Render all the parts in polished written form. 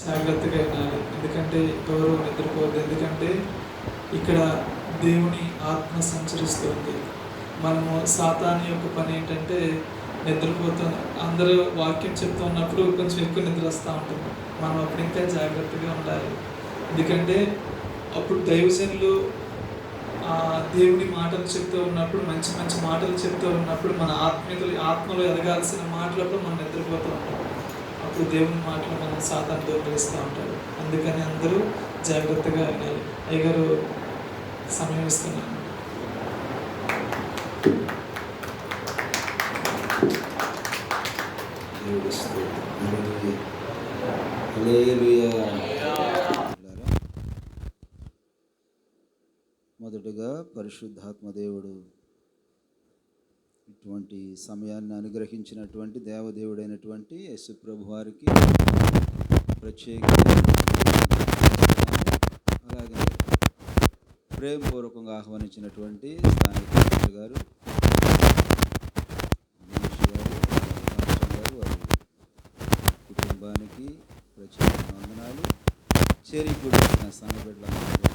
జాగ్రత్తగా వినాలి. ఎందుకంటే ఎవరు నిద్రపోవద్దు. ఎందుకంటే ఇక్కడ దేవుని ఆత్మ సంచరిస్తుంది. మనము సాతాను యొక్క పని ఏంటంటే నిద్రపోతాం. అందరూ వాక్యం చెప్తూ ఉన్నప్పుడు కొంచెం ఎక్కువ నిద్ర వస్తూ ఉంటుంది. మనం అప్పుడు ఇంకా జాగ్రత్తగా ఉండాలి. ఎందుకంటే అప్పుడు దైవజనులు దేవుని మాటలు చెప్తూ ఉన్నప్పుడు, మంచి మంచి మాటలు చెప్తూ ఉన్నప్పుడు, మన ఆత్మలో ఎదగాల్సిన మాటలప్పుడు మనం నిద్రపోతూ ఉంటాం. అప్పుడు దేవుని మాటలు మనం సాతాను దొరికిస్తూ ఉంటాడు. అందుకని అందరూ జాగ్రత్తగా వినాలి. అయ్యగారు సమయం ఇస్తున్నాను. మొదటగా పరిశుద్ధాత్మ దేవుడు ఇటువంటి సమయాన్ని అనుగ్రహించినటువంటి దేవదేవుడైనటువంటి యేసు ప్రభు వారికి ప్రత్యేకంగా అలాగే ప్రేమపూర్వకంగా ఆహ్వానించినటువంటి స్థానిక గారు వారి కుటుంబానికి ప్రత్యేక వందనాలు. చేరికూడి వచ్చిన సంఘ బిడ్డలందరూ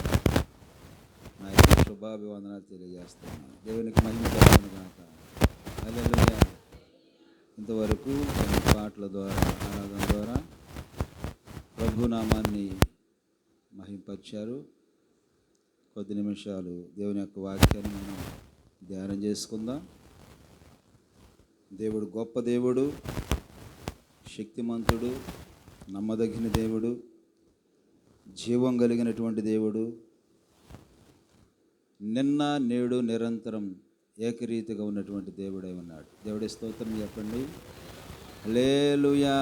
నా యొక్క శుభాభివందనాలు తెలియజేస్తున్నాను. దేవునికి మహిమ కలుగును గాక. హల్లెలూయా. ఇంతవరకు కొన్ని పాటల ద్వారా, ఆరాధన ద్వారా ప్రభునామాన్ని మహింపరిచారు. కొద్ది నిమిషాలు దేవుని యొక్క వాక్యాన్ని మనం ధ్యానం చేసుకుందాం. దేవుడు గొప్ప దేవుడు, శక్తిమంతుడు, నమ్మదగిన దేవుడు, జీవం కలిగినటువంటి దేవుడు, నిన్న నేడు నిరంతరం ఏకరీతిగా ఉన్నటువంటి దేవుడై ఉన్నాడు. దేవుడి స్తోత్రం చెప్పండి. హల్లెలూయా.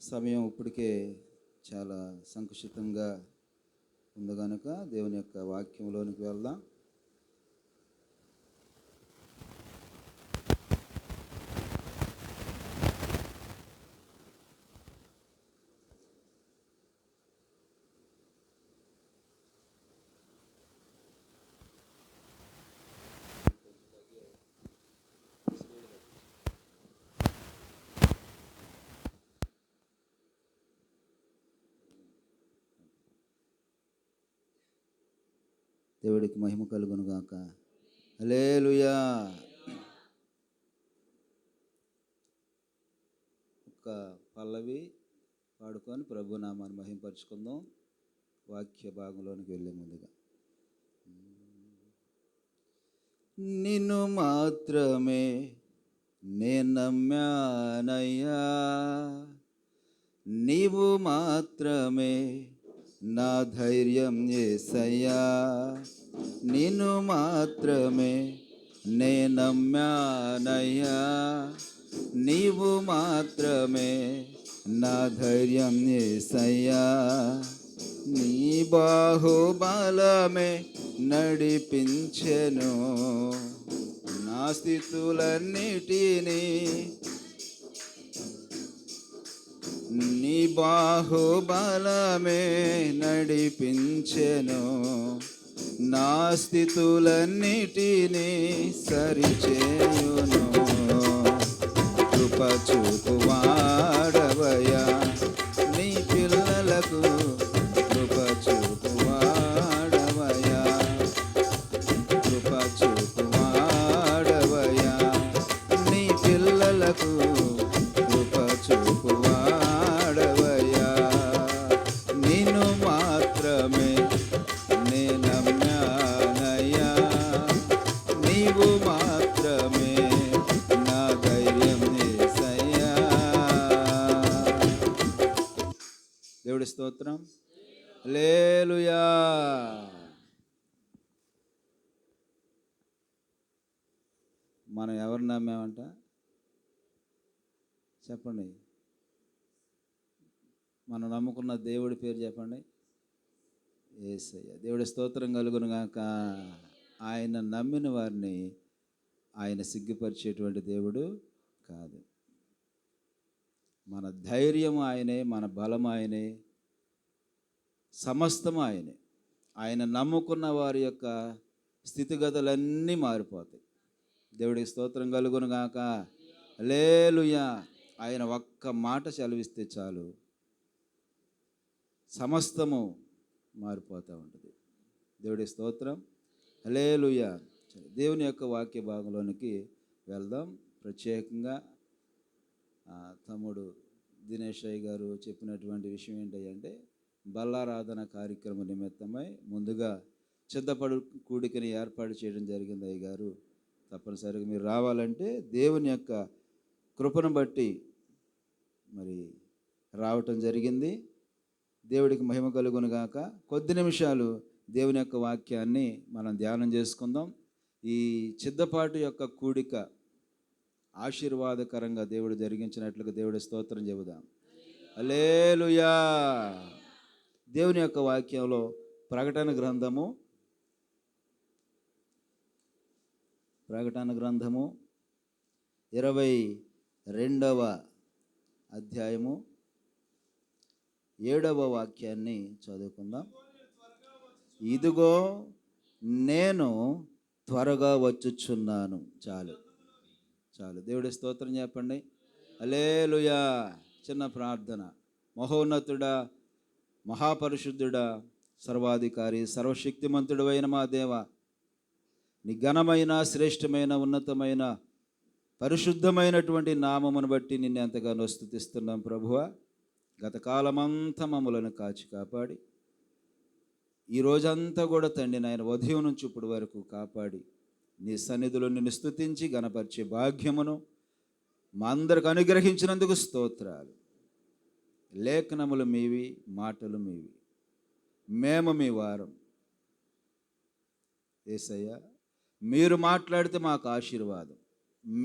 సమయం ఇప్పటికే చాలా సంకుచితంగా ఉంది కనుక దేవుని యొక్క వాక్యంలోనికి వెళ్దాం. దేవుడికి మహిమ కలుగును గాక. హల్లెలూయా. ఒక పల్లవి పాడుకొని ప్రభు నామాన్ని మహింపరుచుకుందాం. వాక్య భాగంలోనికి వెళ్ళే ముందుగా నిన్ను మాత్రమే నేను నమ్మానయ్యా, నీవు మాత్రమే నా ధైర్యం యేసయ్యా, నిన్ను మాత్రమే నే నమ్మానయ్యా, నీవు మాత్రమే నా ధైర్యం యేసయ్యా, నీ బాహుబలమే నడిపించెను నా స్థితులన్నిటినీ, నీ బాహుబలమే నడిపించెను నా స్థితులన్నిటినీ సరిచేయును. కృప చూపువాడవయ్యా నీ పిల్లలకు, కృప చూపువాడవయ్యా, కృప చూపువాడవయ్యా నీ పిల్లలకు, కృప చూపువాడవయ్యా, నిన్ను మాత్రమే నే నమ్మానయ్యా, నీవు మాత్రమే నా ధైర్యం యేసయ్యా. దేవుడి స్తోత్రం. హల్లెలూయా. మనం ఎవరు నమ్మామంట చెప్పండి. మనం నమ్ముకున్న దేవుడి పేరు చెప్పండి. యేసయ్య. దేవుడి స్తోత్రం కలుగును గాక. ఆయన నమ్మిన వారిని ఆయన సిగ్గుపరిచేటువంటి దేవుడు కాదు. మన ధైర్యం ఆయనే, మన బలం ఆయనే, సమస్తం ఆయనే. ఆయన నమ్ముకున్న వారి యొక్క స్థితిగతులన్నీ మారిపోతాయి. దేవుడికి స్తోత్రం కలుగును గాక. హల్లెలూయా. ఆయన ఒక్క మాట సెలవిస్తే చాలు, సమస్తము మారిపోతూ ఉంటుంది. దేవుడికి స్తోత్రం. హల్లెలూయా. దేవుని యొక్క వాక్య భాగంలోనికి వెళ్దాం. ప్రత్యేకంగా తమ్ముడు దినేష్ అయ్య గారు చెప్పినటువంటి విషయం ఏంటంటే, బల్లారాధన కార్యక్రమం నిమిత్తమై ముందుగా సిద్ధపడు కూడికని ఏర్పాటు చేయడం జరిగింది. అయ్య గారు తప్పనిసరిగా మీరు రావాలంటే దేవుని యొక్క కృపను బట్టి మరి రావటం జరిగింది. దేవుడికి మహిమ కలుగును గాక. కొద్ది నిమిషాలు దేవుని యొక్క వాక్యాన్ని మనం ధ్యానం చేసుకుందాం. ఈ సిద్ధపాటు యొక్క కూడిక ఆశీర్వాదకరంగా దేవుడు జరిగించినట్లుగా దేవుడి స్తోత్రం చెబుదాం. హల్లెలూయా. దేవుని యొక్క వాక్యంలో ప్రకటన గ్రంథము 22వ అధ్యాయము 7వ వాక్యాన్ని చదువుకుందాం. ఇదిగో నేను త్వరగా వచ్చుచున్నాను. చాలు చాలు. దేవుడి స్తోత్రం చెప్పండి. హల్లెలూయా. చిన్న ప్రార్థన. మహోన్నతుడా, మహాపరిశుద్ధుడా, సర్వాధికారి, సర్వశక్తిమంతుడు అయిన మా దేవ, నీ ఘనమైన, శ్రేష్టమైన, ఉన్నతమైన, పరిశుద్ధమైనటువంటి నామమును బట్టి నిన్ను ఎంతగానో స్తుతిస్తున్నాం ప్రభువా. గత కాలమంతా మమ్మలను కాచి కాపాడి ఈ రోజంతా కూడా తండ్రి నాయన ఉదయం నుంచి ఇప్పుడు వరకు కాపాడి నీ సన్నిధిలో నిన్ను స్తుతించి గణపరిచే భాగ్యమును మా అందరికి అనుగ్రహించినందుకు స్తోత్రాలు. లేఖనములు మీవి, మాటలు మీవి, మేము మీ వారం. యేసయ్య, మీరు మాట్లాడితే మాకు ఆశీర్వాదం,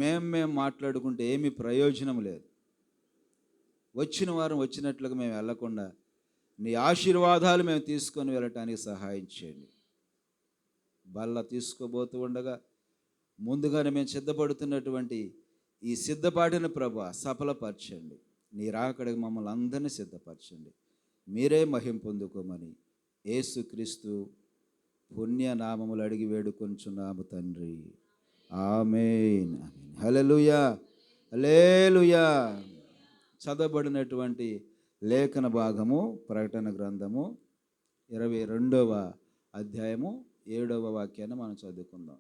మేము మాట్లాడుకుంటే ఏమీ ప్రయోజనం లేదు. వచ్చిన వారం వచ్చినట్లుగా మేము వెళ్ళకుండా నీ ఆశీర్వాదాలు మేము తీసుకొని వెళ్ళటానికి సహాయం చేయండి. బల్ల తీసుకోబోతూ ఉండగా ముందుగానే మేము సిద్ధపడుతున్నటువంటి ఈ సిద్ధపాటిన ప్రభా సఫలపరచండి. నీ రాకడకు మమ్మల్ని అందరినీ సిద్ధపరచండి. మీరే మహిమ పొందుకోమని యేసుక్రీస్తు పుణ్యనామములు అడిగి వేడుకొంచున్నాము తండ్రి. ఆమేన్. హల్లెలూయా. హల్లెలూయా. చదవబడినటువంటి లేఖన భాగము ప్రకటన గ్రంథము 22వ అధ్యాయము 7వ వాక్యాన్ని మనం చదువుకుందాం.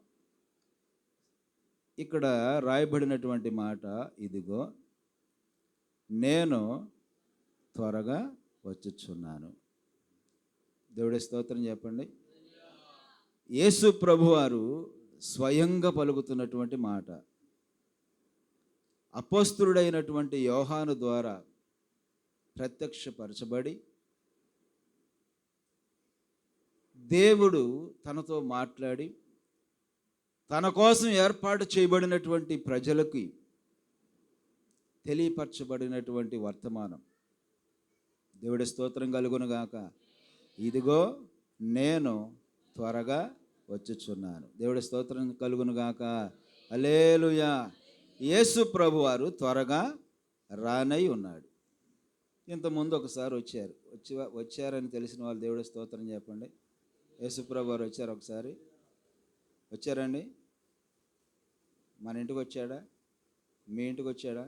ఇక్కడ రాయబడినటువంటి మాట, ఇదిగో నేను త్వరగా వచ్చుచున్నాను. దేవుడి స్తోత్రం చెప్పండి. యేసు ప్రభువారు స్వయంగా పలుకుతున్నటువంటి మాట, అపోస్తలుడైనటువంటి యోహాను ద్వారా ప్రత్యక్షపరచబడి దేవుడు తనతో మాట్లాడి తన కోసం ఏర్పాటు చేయబడినటువంటి ప్రజలకి తెలియపరచబడినటువంటి వర్తమానం. దేవుడి స్తోత్రం కలుగును గాక. ఇదిగో నేను త్వరగా వచ్చుచున్నాను. దేవుడి స్తోత్రం కలుగును గాక. హల్లెలూయా. యేసు ప్రభువారు త్వరగా రానై ఉన్నాడు. ఇంతకుముందు ఒకసారి వచ్చారని తెలిసిన వాళ్ళు దేవుడి స్తోత్రం చెప్పండి. యేసు ప్రభువారు వచ్చారు. ఒకసారి వచ్చారండి. మన ఇంటికి వచ్చాడా? మీ ఇంటికి వచ్చాడా?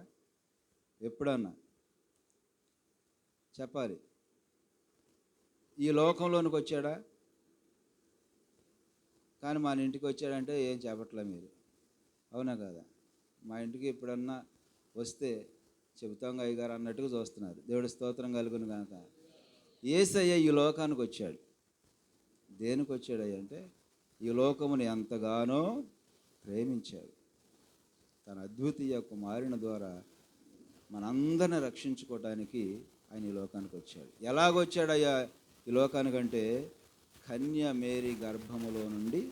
ఎప్పుడన్నా చెప్పాలి. ఈ లోకంలోనికి వచ్చాడా? కానీ మన ఇంటికి వచ్చాడంటే ఏం చెప్పట్లే మీరు, అవునా కదా? మా ఇంటికి ఎప్పుడన్నా వస్తే చెబుతాం అయ్యగారు అన్నట్టుగా చూస్తున్నారు. దేవుడి స్తోత్రం కలుగును కనుక. యేసయ్య ఈ లోకానికి వచ్చాడు. దేనికి వచ్చాడయ్య అంటే, ఈ లోకముని ఎంతగానో ప్రేమించాడు. తన అద్వితీయ కుమారుని ద్వారా మనందరిని రక్షించుకోవడానికి ఆయన ఈ లోకానికి వచ్చాడు. ఎలాగొచ్చాడయ్యా ఈ లోకానికంటే, కన్య మేరీ గర్భములో నుండి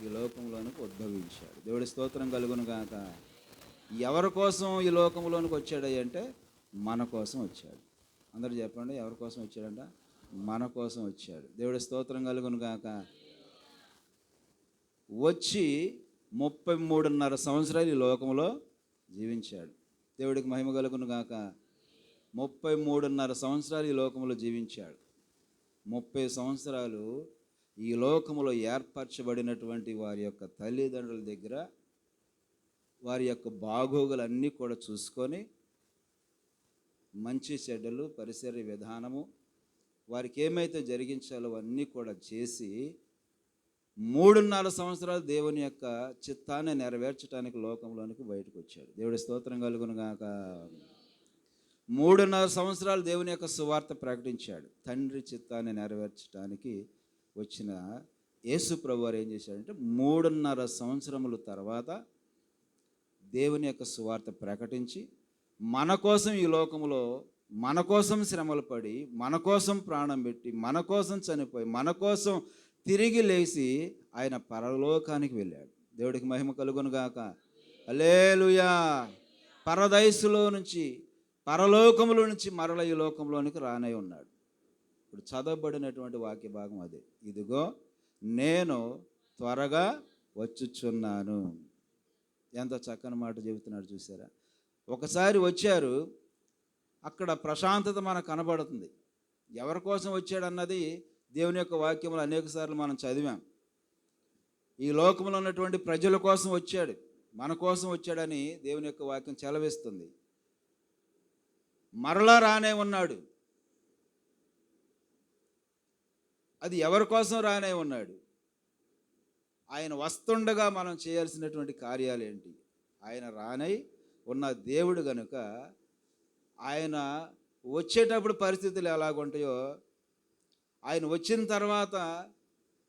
ఈ లోకంలోనికి ఉద్భవించాడు. దేవుడి స్తోత్రం కలుగును గాక. ఎవరి కోసం ఈ లోకంలోనికి వచ్చాడయ్య అంటే, మన కోసం వచ్చాడు. అందరూ చెప్పండి, ఎవరి కోసం వచ్చాడంట? మన కోసం వచ్చాడు. దేవుడి స్తోత్రం కలుగును గాక. వచ్చి 33.5 సంవత్సరాలు ఈ లోకంలో జీవించాడు. దేవుడికి మహిమ కలుగును గాక. 33.5 సంవత్సరాలు ఈ లోకంలో జీవించాడు. 30 సంవత్సరాలు ఈ లోకములో ఏర్పరచబడినటువంటి వారి యొక్క తల్లిదండ్రుల దగ్గర వారి యొక్క బాగోగులన్నీ కూడా చూసుకొని మంచి చెడ్డలు పరిసర విధానము వారికి ఏమైతే జరిగించాలో అన్నీ కూడా చేసి 3.5 సంవత్సరాలు దేవుని యొక్క చిత్తాన్ని నెరవేర్చడానికి లోకంలోనికి బయటకు వచ్చాడు. దేవుడి స్తోత్రం కలుగును గాక. 3.5 సంవత్సరాలు దేవుని యొక్క సువార్త ప్రకటించాడు. తండ్రి చిత్తాన్ని నెరవేర్చడానికి వచ్చిన యేసు ప్రభువారు ఏం చేశాడంటే 3.5 సంవత్సరముల తర్వాత దేవుని యొక్క సువార్త ప్రకటించి మన కోసం ఈ లోకంలో మన కోసం శ్రమలు పడి మన కోసం ప్రాణం పెట్టి మన కోసం చనిపోయి మన కోసం తిరిగి లేచి ఆయన పరలోకానికి వెళ్ళాడు. దేవుడికి మహిమ కలుగును గాక. హల్లెలూయా. పరదైసులో నుంచి పరలోకములో నుంచి మరల ఈ లోకంలోనికి రానై ఉన్నాడు. ఇప్పుడు చదవబడినటువంటి వాక్య భాగం అదే. ఇదిగో నేను త్వరగా వచ్చుచున్నాను. ఎంత చక్కని మాట చెబుతున్నాడు చూసారా. ఒకసారి వచ్చారు, అక్కడ ప్రశాంతత మనకు కనబడుతుంది. ఎవరి కోసం వచ్చాడన్నది దేవుని యొక్క వాక్యములు అనేకసార్లు మనం చదివాం. ఈ లోకంలో ఉన్నటువంటి ప్రజల కోసం వచ్చాడు, మన కోసం వచ్చాడని దేవుని యొక్క వాక్యం చెలవిస్తుంది. మరలా రానే ఉన్నాడు. అది ఎవరి కోసం రానే ఉన్నాడు? ఆయన వస్తుండగా మనం చేయాల్సినటువంటి కార్యాలు ఏంటి? ఆయన రానై ఉన్న దేవుడు గనుక ఆయన వచ్చేటప్పుడు పరిస్థితులు ఎలాగుంటాయో, ఆయన వచ్చిన తర్వాత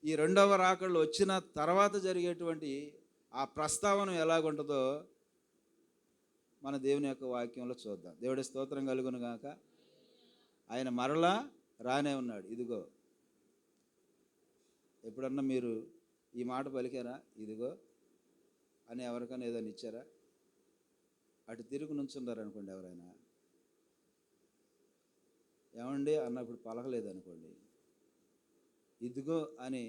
ఈ రెండవ రాకళ్ళు వచ్చిన తర్వాత జరిగేటువంటి ఆ ప్రస్తావన ఎలాగుంటుందో మన దేవుని యొక్క వాక్యంలో చూద్దాం. దేవుడి స్తోత్రం కలుగును గాక. ఆయన మరలా రానే ఉన్నాడు. ఇదిగో, ఎప్పుడన్నా మీరు ఈ మాట పలికారా? ఇదిగో అని ఎవరికైనా ఏదైనా ఇచ్చారా? అటు తిరుగు నుంచున్నారు అనుకోండి, ఎవరైనా ఏమండి అన్నప్పుడు పలకలేదు అనుకోండి, ఇదిగో అని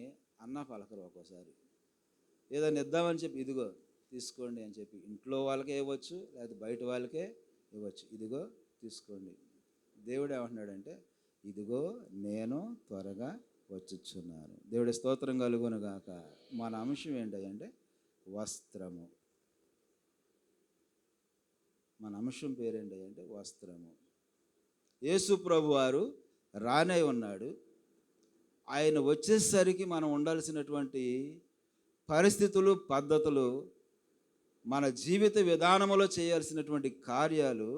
అన్న పలకరు. ఒక్కోసారి ఏదైనా ఇద్దామని చెప్పి ఇదిగో తీసుకోండి అని చెప్పి ఇంట్లో వాళ్ళకే ఇవ్వచ్చు, లేకపోతే బయట వాళ్ళకే ఇవ్వచ్చు. ఇదిగో తీసుకోండి. దేవుడు ఏమంటున్నాడంటే ఇదిగో నేను త్వరగా వచ్చుచున్నాను. దేవుడి స్తోత్రం కలుగును గాక. మన అంశం ఏంటంటే వస్త్రము. మన అంశం పేరేంటంటే వస్త్రము. యేసు ప్రభు వారు రానే ఉన్నాడు. ఆయన వచ్చేసరికి మనం ఉండాల్సినటువంటి పరిస్థితులు పద్ధతులు, మన జీవిత విధానంలో చేయాల్సినటువంటి కార్యాలు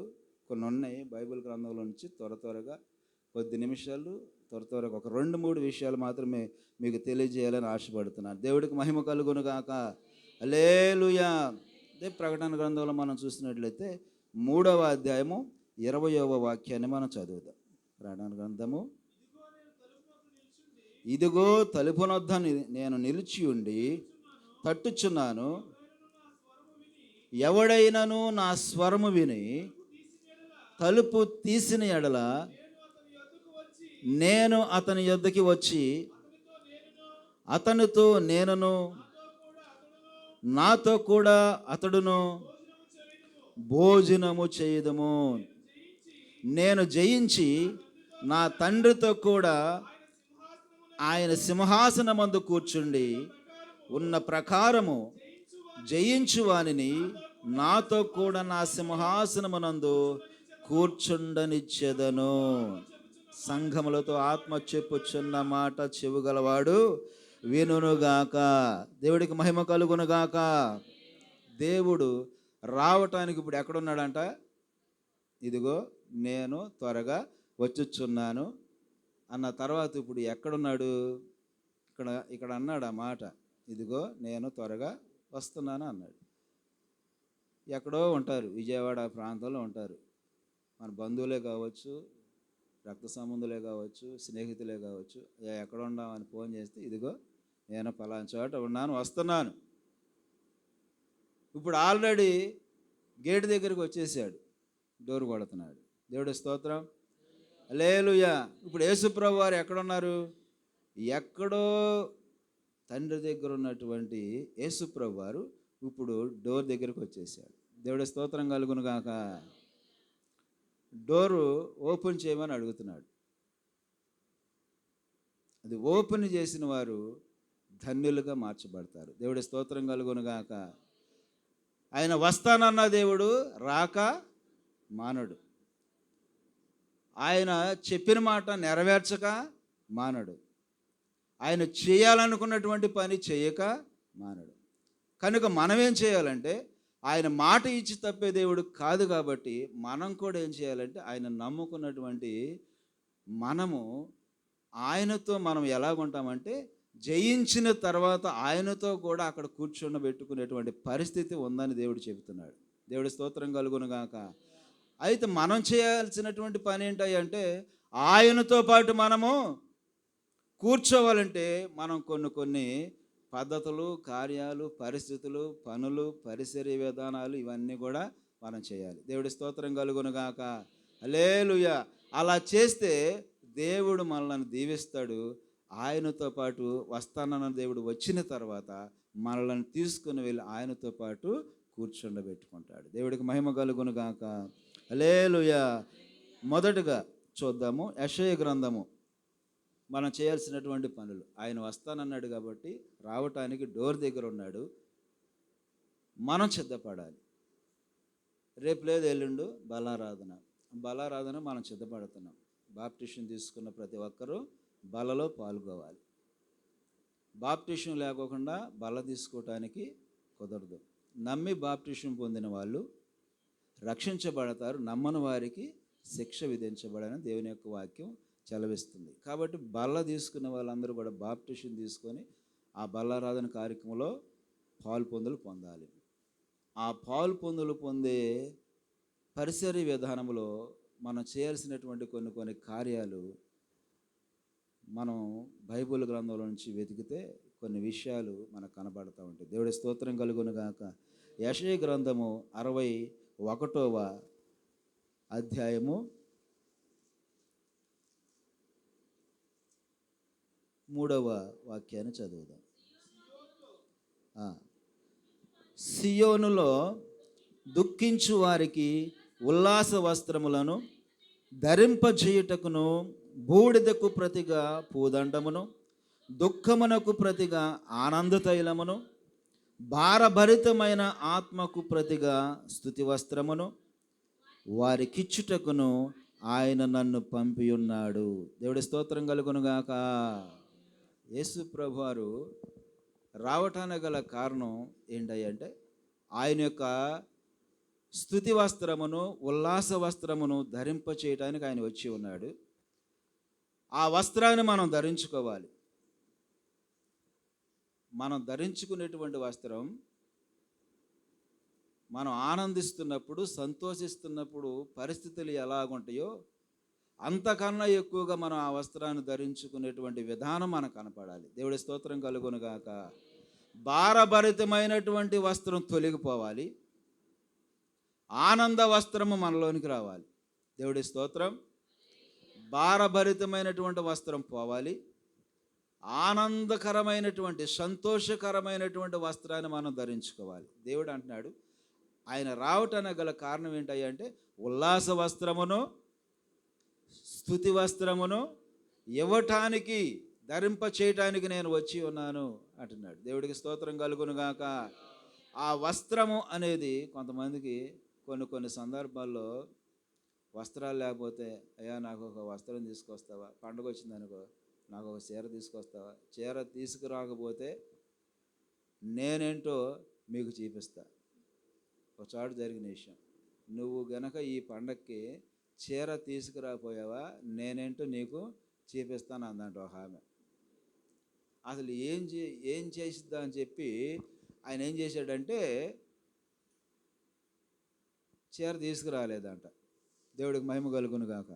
కొన్ని ఉన్నాయి. బైబిల్ గ్రంథంలో నుంచి త్వరగా కొద్ది నిమిషాలు త్వరగా ఒక 2-3 విషయాలు మాత్రమే మీకు తెలియజేయాలని ఆశపడుతున్నాను. దేవుడికి మహిమ కలుగును గాక. హల్లెలూయా. అదే ప్రకటన గ్రంథంలో మనం చూసినట్లయితే 3వ అధ్యాయము 20వ వాక్యాన్ని మనం చదువుదాం. ప్రకటన గ్రంథము, ఇదిగో తలుపునొద్ద నేను నిలిచి ఉండి తట్టుచున్నాను. ఎవడైనను నా స్వరము విని తలుపు తీసిన ఎడల నేను అతని యొద్దకి వచ్చి అతనితో నేనును నాతో కూడా అతడును భోజనము చేయుదము. నేను జయించి నా తండ్రితో కూడా ఆయన సింహాసనమందు కూర్చుండి ఉన్న ప్రకారము జయించు వానిని నాతో కూడా నా సింహాసనమునందు కూర్చుండనిచ్చెదను. సంఘములతో ఆత్మ చెప్పుచున్న మాట చెవుగలవాడు వినుగాక. దేవుడికి మహిమ కలుగునుగాక. దేవుడు రావటానికి ఇప్పుడు ఎక్కడున్నాడంట? ఇదిగో నేను త్వరగా వచ్చుచున్నాను అన్న తర్వాత ఇప్పుడు ఎక్కడున్నాడు? ఇక్కడ అన్నాడు ఆ మాట, ఇదిగో నేను త్వరగా వస్తున్నాను అన్నాడు. ఎక్కడో ఉంటారు, విజయవాడ ప్రాంతంలో ఉంటారు. మన బంధువులే కావచ్చు, రక్త సంబంధులే కావచ్చు, స్నేహితులే కావచ్చు. ఎక్కడ ఉన్నామని ఫోన్ చేస్తే ఇదిగో నేను పలానా చోట ఉన్నాను, వస్తున్నాను. ఇప్పుడు ఆల్రెడీ గేట్ దగ్గరికి వచ్చేసాడు, డోర్ కొడుతున్నాడు. దేవుడి స్తోత్రం. హల్లెలూయా. ఇప్పుడు యేసుప్రభు వారు ఎక్కడున్నారు? ఎక్కడో తండ్రి దగ్గర ఉన్నటువంటి యేసుప్రభు వారు ఇప్పుడు డోర్ దగ్గరికి వచ్చేసాడు. దేవుడి స్తోత్రం కలుగును గాక. డోరు ఓపెన్ చేయమని అడుగుతున్నాడు. అది ఓపెన్ చేసిన వారు ధన్యులుగా మార్చబడతారు. దేవుడి స్తోత్రం కలుగును గాక. ఆయన వస్తానన్న దేవుడు రాక మానడు. ఆయన చెప్పిన మాట నెరవేర్చక మానడు. ఆయన చేయాలనుకున్నటువంటి పని చేయక మానడు. కనుక మనం ఏం చేయాలంటే, ఆయన మాట ఇచ్చి తప్పే దేవుడు కాదు కాబట్టి మనం కూడా ఏం చేయాలంటే, ఆయన నమ్ముకున్నటువంటి మనము ఆయనతో మనం ఎలాగుంటామంటే, జయించిన తర్వాత ఆయనతో కూడా అక్కడ కూర్చుండబెట్టుకునేటువంటి పరిస్థితి ఉందని దేవుడు చెబుతున్నాడు. దేవుడి స్తోత్రం కలుగును గాక. అయితే మనం చేయాల్సినటువంటి పని ఏంటంటే, ఆయనతో పాటు మనము కూర్చోవాలంటే మనం కొన్ని పద్ధతులు, కార్యాలు, పరిస్థితులు, పనులు, పరిసర విధానాలు ఇవన్నీ కూడా మనం చేయాలి. దేవుడి స్తోత్రం కలుగును గాక. హల్లెలూయా. అలా చేస్తే దేవుడు మనల్ని దీవిస్తాడు. ఆయనతో పాటు వస్తానన్న దేవుడు వచ్చిన తర్వాత మనల్ని తీసుకుని వెళ్ళి ఆయనతో పాటు కూర్చుండబెట్టుకుంటాడు. దేవుడికి మహిమ కలుగును గాక. హల్లెలూయా. మొదటగా చూద్దాము యెషయా గ్రంథము. మనం చేయాల్సినటువంటి పనులు. ఆయన వస్తానన్నాడు కాబట్టి రావటానికి డోర్ దగ్గర ఉన్నాడు. మనం సిద్ధపడాలి. రేపు లేదు ఎల్లుండు బలారాధన మనం సిద్ధపడుతున్నాం. బాప్టిషన్ తీసుకున్న ప్రతి ఒక్కరూ బలలో పాల్గొవాలి. బాప్టిషన్ లేకోకుండా బల తీసుకోవటానికి కుదరదు. నమ్మి బాప్టిషన్ పొందిన వాళ్ళు రక్షించబడతారు, నమ్మని వారికి శిక్ష విధించబడని దేవుని యొక్క వాక్యం చలవిస్తుంది. కాబట్టి బల్ల తీసుకున్న వాళ్ళందరూ కూడా బాప్టిషన్ తీసుకొని ఆ బల్లారాధన కార్యక్రమంలో పాలు పొందాలి. ఆ పాలు పొందే పరిసర విధానంలో మనం చేయాల్సినటువంటి కొన్ని కార్యాలు మనం బైబిల్ గ్రంథంలో నుంచి వెతికితే కొన్ని విషయాలు మనకు కనబడుతూ ఉంటాయి. దేవుడి స్తోత్రం కలుగును గాక. యెషయా గ్రంథము 61వ అధ్యాయము 3వ వాక్యాన్ని చదువుదాం. సియోనులో దుఃఖించు వారికి ఉల్లాస వస్త్రములను ధరింపజేయుటకును, బూడిదకు ప్రతిగా పూదండమును, దుఃఖమునకు ప్రతిగా ఆనంద తైలమును, భారభరితమైన ఆత్మకు ప్రతిగా స్తుతి వస్త్రమును వారికిచ్చుటకును ఆయన నన్ను పంపి ఉన్నాడు. దేవుడి స్తోత్రం కలుగును గాక. యేసు ప్రభువారు రావటానికి గల కారణం ఏంటంటే, ఆయన యొక్క స్తుతి వస్త్రమును, ఉల్లాస వస్త్రమును ధరింప చేయడానికి ఆయన వచ్చి ఉన్నాడు. ఆ వస్త్రాన్ని మనం ధరించుకోవాలి. మనం ధరించుకునేటువంటి వస్త్రం మనం ఆనందిస్తున్నప్పుడు, సంతోషిస్తున్నప్పుడు పరిస్థితులు ఎలాగుంటాయో అంతకన్నా ఎక్కువగా మనం ఆ వస్త్రాన్ని ధరించుకునేటువంటి విధానం మనకు కనపడాలి. దేవుడి స్తోత్రం కలుగును గాక. భారభరితమైనటువంటి వస్త్రం తొలగిపోవాలి, ఆనంద వస్త్రము మనలోనికి రావాలి. దేవుడి స్తోత్రం. భారభరితమైనటువంటి వస్త్రం పోవాలి, ఆనందకరమైనటువంటి సంతోషకరమైనటువంటి వస్త్రాన్ని మనం ధరించుకోవాలి. దేవుడు అంటున్నాడు, ఆయన రావటానికి గల కారణం ఏంటంటే, ఉల్లాస వస్త్రమును, స్తుతి వస్త్రమును ఇవ్వటానికి, ధరింప చేయటానికి నేను వచ్చి ఉన్నాను అంటున్నాడు. దేవుడికి స్తోత్రం కలుగును గాక. ఆ వస్త్రము అనేది కొంతమందికి కొన్ని సందర్భాల్లో వస్త్రాలు లేకపోతే, అయ్యా నాకు ఒక వస్త్రం తీసుకొస్తావా, పండుగ వచ్చిందనుకో నాకు ఒక చీర తీసుకొస్తావా, చీర తీసుకురాకపోతే నేనేంటో మీకు చూపిస్తా. ఒక చోటు జరిగిన విషయం, నువ్వు గనక ఈ పండక్కి చీర తీసుకురాపోయావా నేనేంటో నీకు చూపిస్తాను అందంట ఒక ఆమె. అసలు ఏం చేసిద్దా అని చెప్పి ఆయన ఏం చేశాడంటే చీర తీసుకురాలేదంట. దేవుడికి మహిమ కలుగును గాక.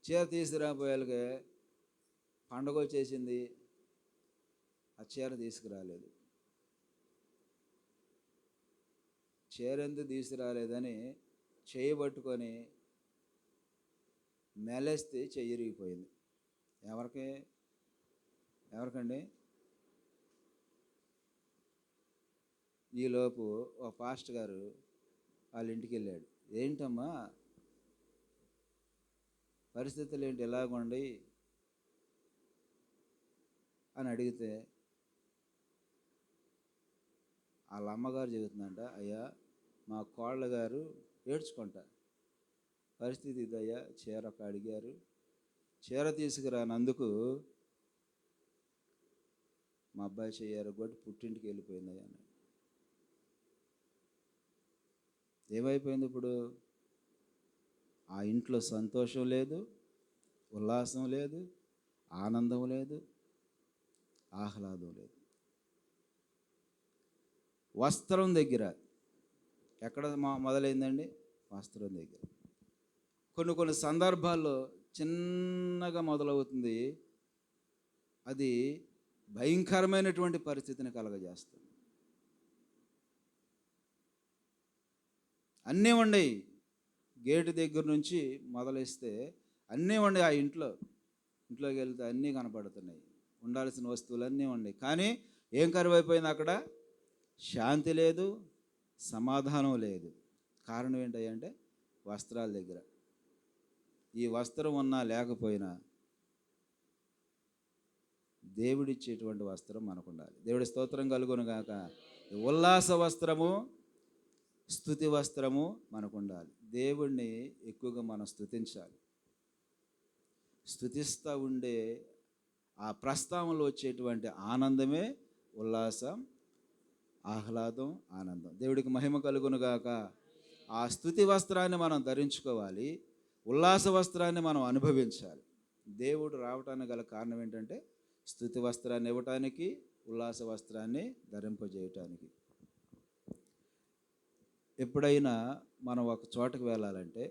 చీర తీసుకురాపోయాలకే పండుగ వచ్చేసింది, ఆ చీర తీసుకురాలేదు. చీర ఎందుకు తీసుకురాలేదని చేయబట్టుకొని మెలేస్తే చెయ్యిరిగిపోయింది. ఎవరికండి? ఈలోపు ఒక పాస్టర్ గారు వాళ్ళ ఇంటికి వెళ్ళాడు. ఏంటమ్మా పరిస్థితులు ఏంటి ఎలాగుండి అని అడిగితే, వాళ్ళ అమ్మగారు చెబుతుందంట, అయ్యా మా కోళ్ళ గారు ఏడ్చుకుంటా, పరిస్థితి ఇదయ్యా, చీర ఒక అడిగారు, చీర తీసుకురానందుకు మా అబ్బాయి చెయ్యారు కొట్టి పుట్టింటికి వెళ్ళిపోయిందయ్యా అని. ఏమైపోయింది ఇప్పుడు? ఆ ఇంట్లో సంతోషం లేదు, ఉల్లాసం లేదు, ఆనందం లేదు, ఆహ్లాదం లేదు. వస్త్రం దగ్గర ఎక్కడ మొదలైందండి? వస్త్రం దగ్గర. కొన్ని సందర్భాల్లో చిన్నగా మొదలవుతుంది, అది భయంకరమైనటువంటి పరిస్థితిని కలగజేస్తుంది. అన్నీ ఉండయి, గేటు దగ్గర నుంచి మొదలేస్తే అన్నీ ఉండయి. ఆ ఇంట్లోకి వెళ్తే అన్నీ కనపడుతున్నాయి, ఉండాల్సిన వస్తువులు అన్నీ ఉన్నాయి. కానీ ఏం కరువైపోయింది అక్కడ? శాంతి లేదు, సమాధానం లేదు. కారణం ఏంటంటే వస్త్రాల దగ్గర. ఈ వస్త్రం ఉన్నా లేకపోయినా దేవుడిచ్చేటువంటి వస్త్రం మనకు ఉండాలి. దేవుడి స్తోత్రం కలుగును గాక. ఉల్లాస వస్త్రము, స్తుతి వస్త్రము మనకు ఉండాలి. దేవుణ్ణి ఎక్కువగా మనం స్తుతించాలి. స్తుతిస్తూ ఉండే ఆ ప్రస్తావనలో వచ్చేటువంటి ఆనందమే ఉల్లాసం, ఆహ్లాదం, ఆనందం. దేవుడికి మహిమ కలుగును గాక. ఆ స్తుతి వస్త్రాన్ని మనం ధరించుకోవాలి, ఉల్లాస వస్త్రాన్ని మనం అనుభవించాలి. దేవుడు రావటానికి గల కారణం ఏంటంటే స్తుతి వస్త్రాన్ని ఇవ్వటానికి, ఉల్లాస వస్త్రాన్ని ధరింపజేయటానికి. ఎప్పుడైనా మనం ఒక చోటకు వెళ్ళాలంటే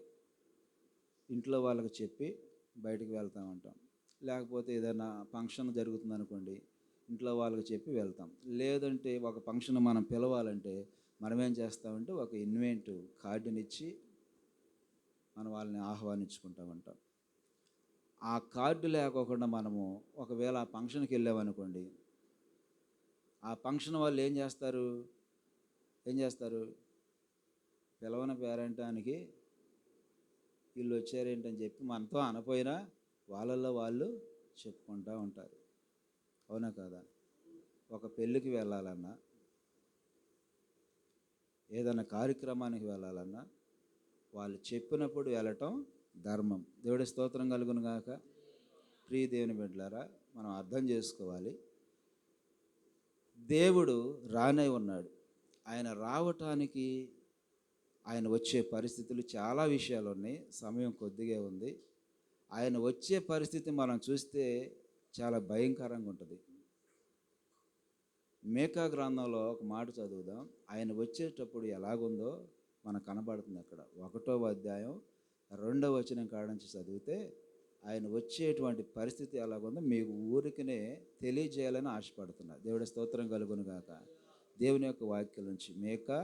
ఇంట్లో వాళ్ళకి చెప్పి బయటికి వెళ్తూ ఉంటాం. లేకపోతే ఏదైనా ఫంక్షన్ జరుగుతుంది అనుకోండి, ఇంట్లో వాళ్ళకి చెప్పి వెళ్తాం. లేదంటే ఒక ఫంక్షన్ మనం పిలవాలంటే మనం ఏం చేస్తామంటే ఒక ఇన్వైట్ కార్డునిచ్చి మనం వాళ్ళని ఆహ్వానించుకుంటూ ఉంటాం. ఆ కార్డు లేకోకుండా మనము ఒకవేళ ఆ ఫంక్షన్కి వెళ్ళామనుకోండి, ఆ ఫంక్షన్ వాళ్ళు ఏం చేస్తారు? పిలవని పేరంటానికి వీళ్ళు వచ్చారేంటని చెప్పి మనతో అనపోయినా వాళ్ళల్లో వాళ్ళు చెప్పుకుంటూ ఉంటారు. అవునా కాదా? ఒక పెళ్ళికి వెళ్ళాలన్నా, ఏదైనా కార్యక్రమానికి వెళ్ళాలన్నా వాళ్ళు చెప్పినప్పుడు వెళ్ళటం ధర్మం. దేవుడి స్తోత్రం కలుగును గాక. ప్రియ దేవుని బిడ్డలారా, మనం అర్థం చేసుకోవాలి, దేవుడు రానే ఉన్నాడు. ఆయన రావటానికి, ఆయన వచ్చే పరిస్థితులు చాలా విషయాలు ఉన్నాయి. సమయం కొద్దిగా ఉంది. ఆయన వచ్చే పరిస్థితి మనం చూస్తే చాలా భయంకరంగా ఉంటుంది. మేకా గ్రంథంలో ఒక మాట చదువుదాం. ఆయన వచ్చేటప్పుడు ఎలాగుందో మనకు కనబడుతుంది. అక్కడ 1వ అధ్యాయం 2వ వచనం కాడ నుంచి చదివితే ఆయన వచ్చేటువంటి పరిస్థితి ఎలాగుందో మీకు ఊరికనే తెలియజేయాలని ఆశపడుతున్నా. దేవుడి స్తోత్రం కలుగును గాక. దేవుని యొక్క వాక్యం నుంచి మేకా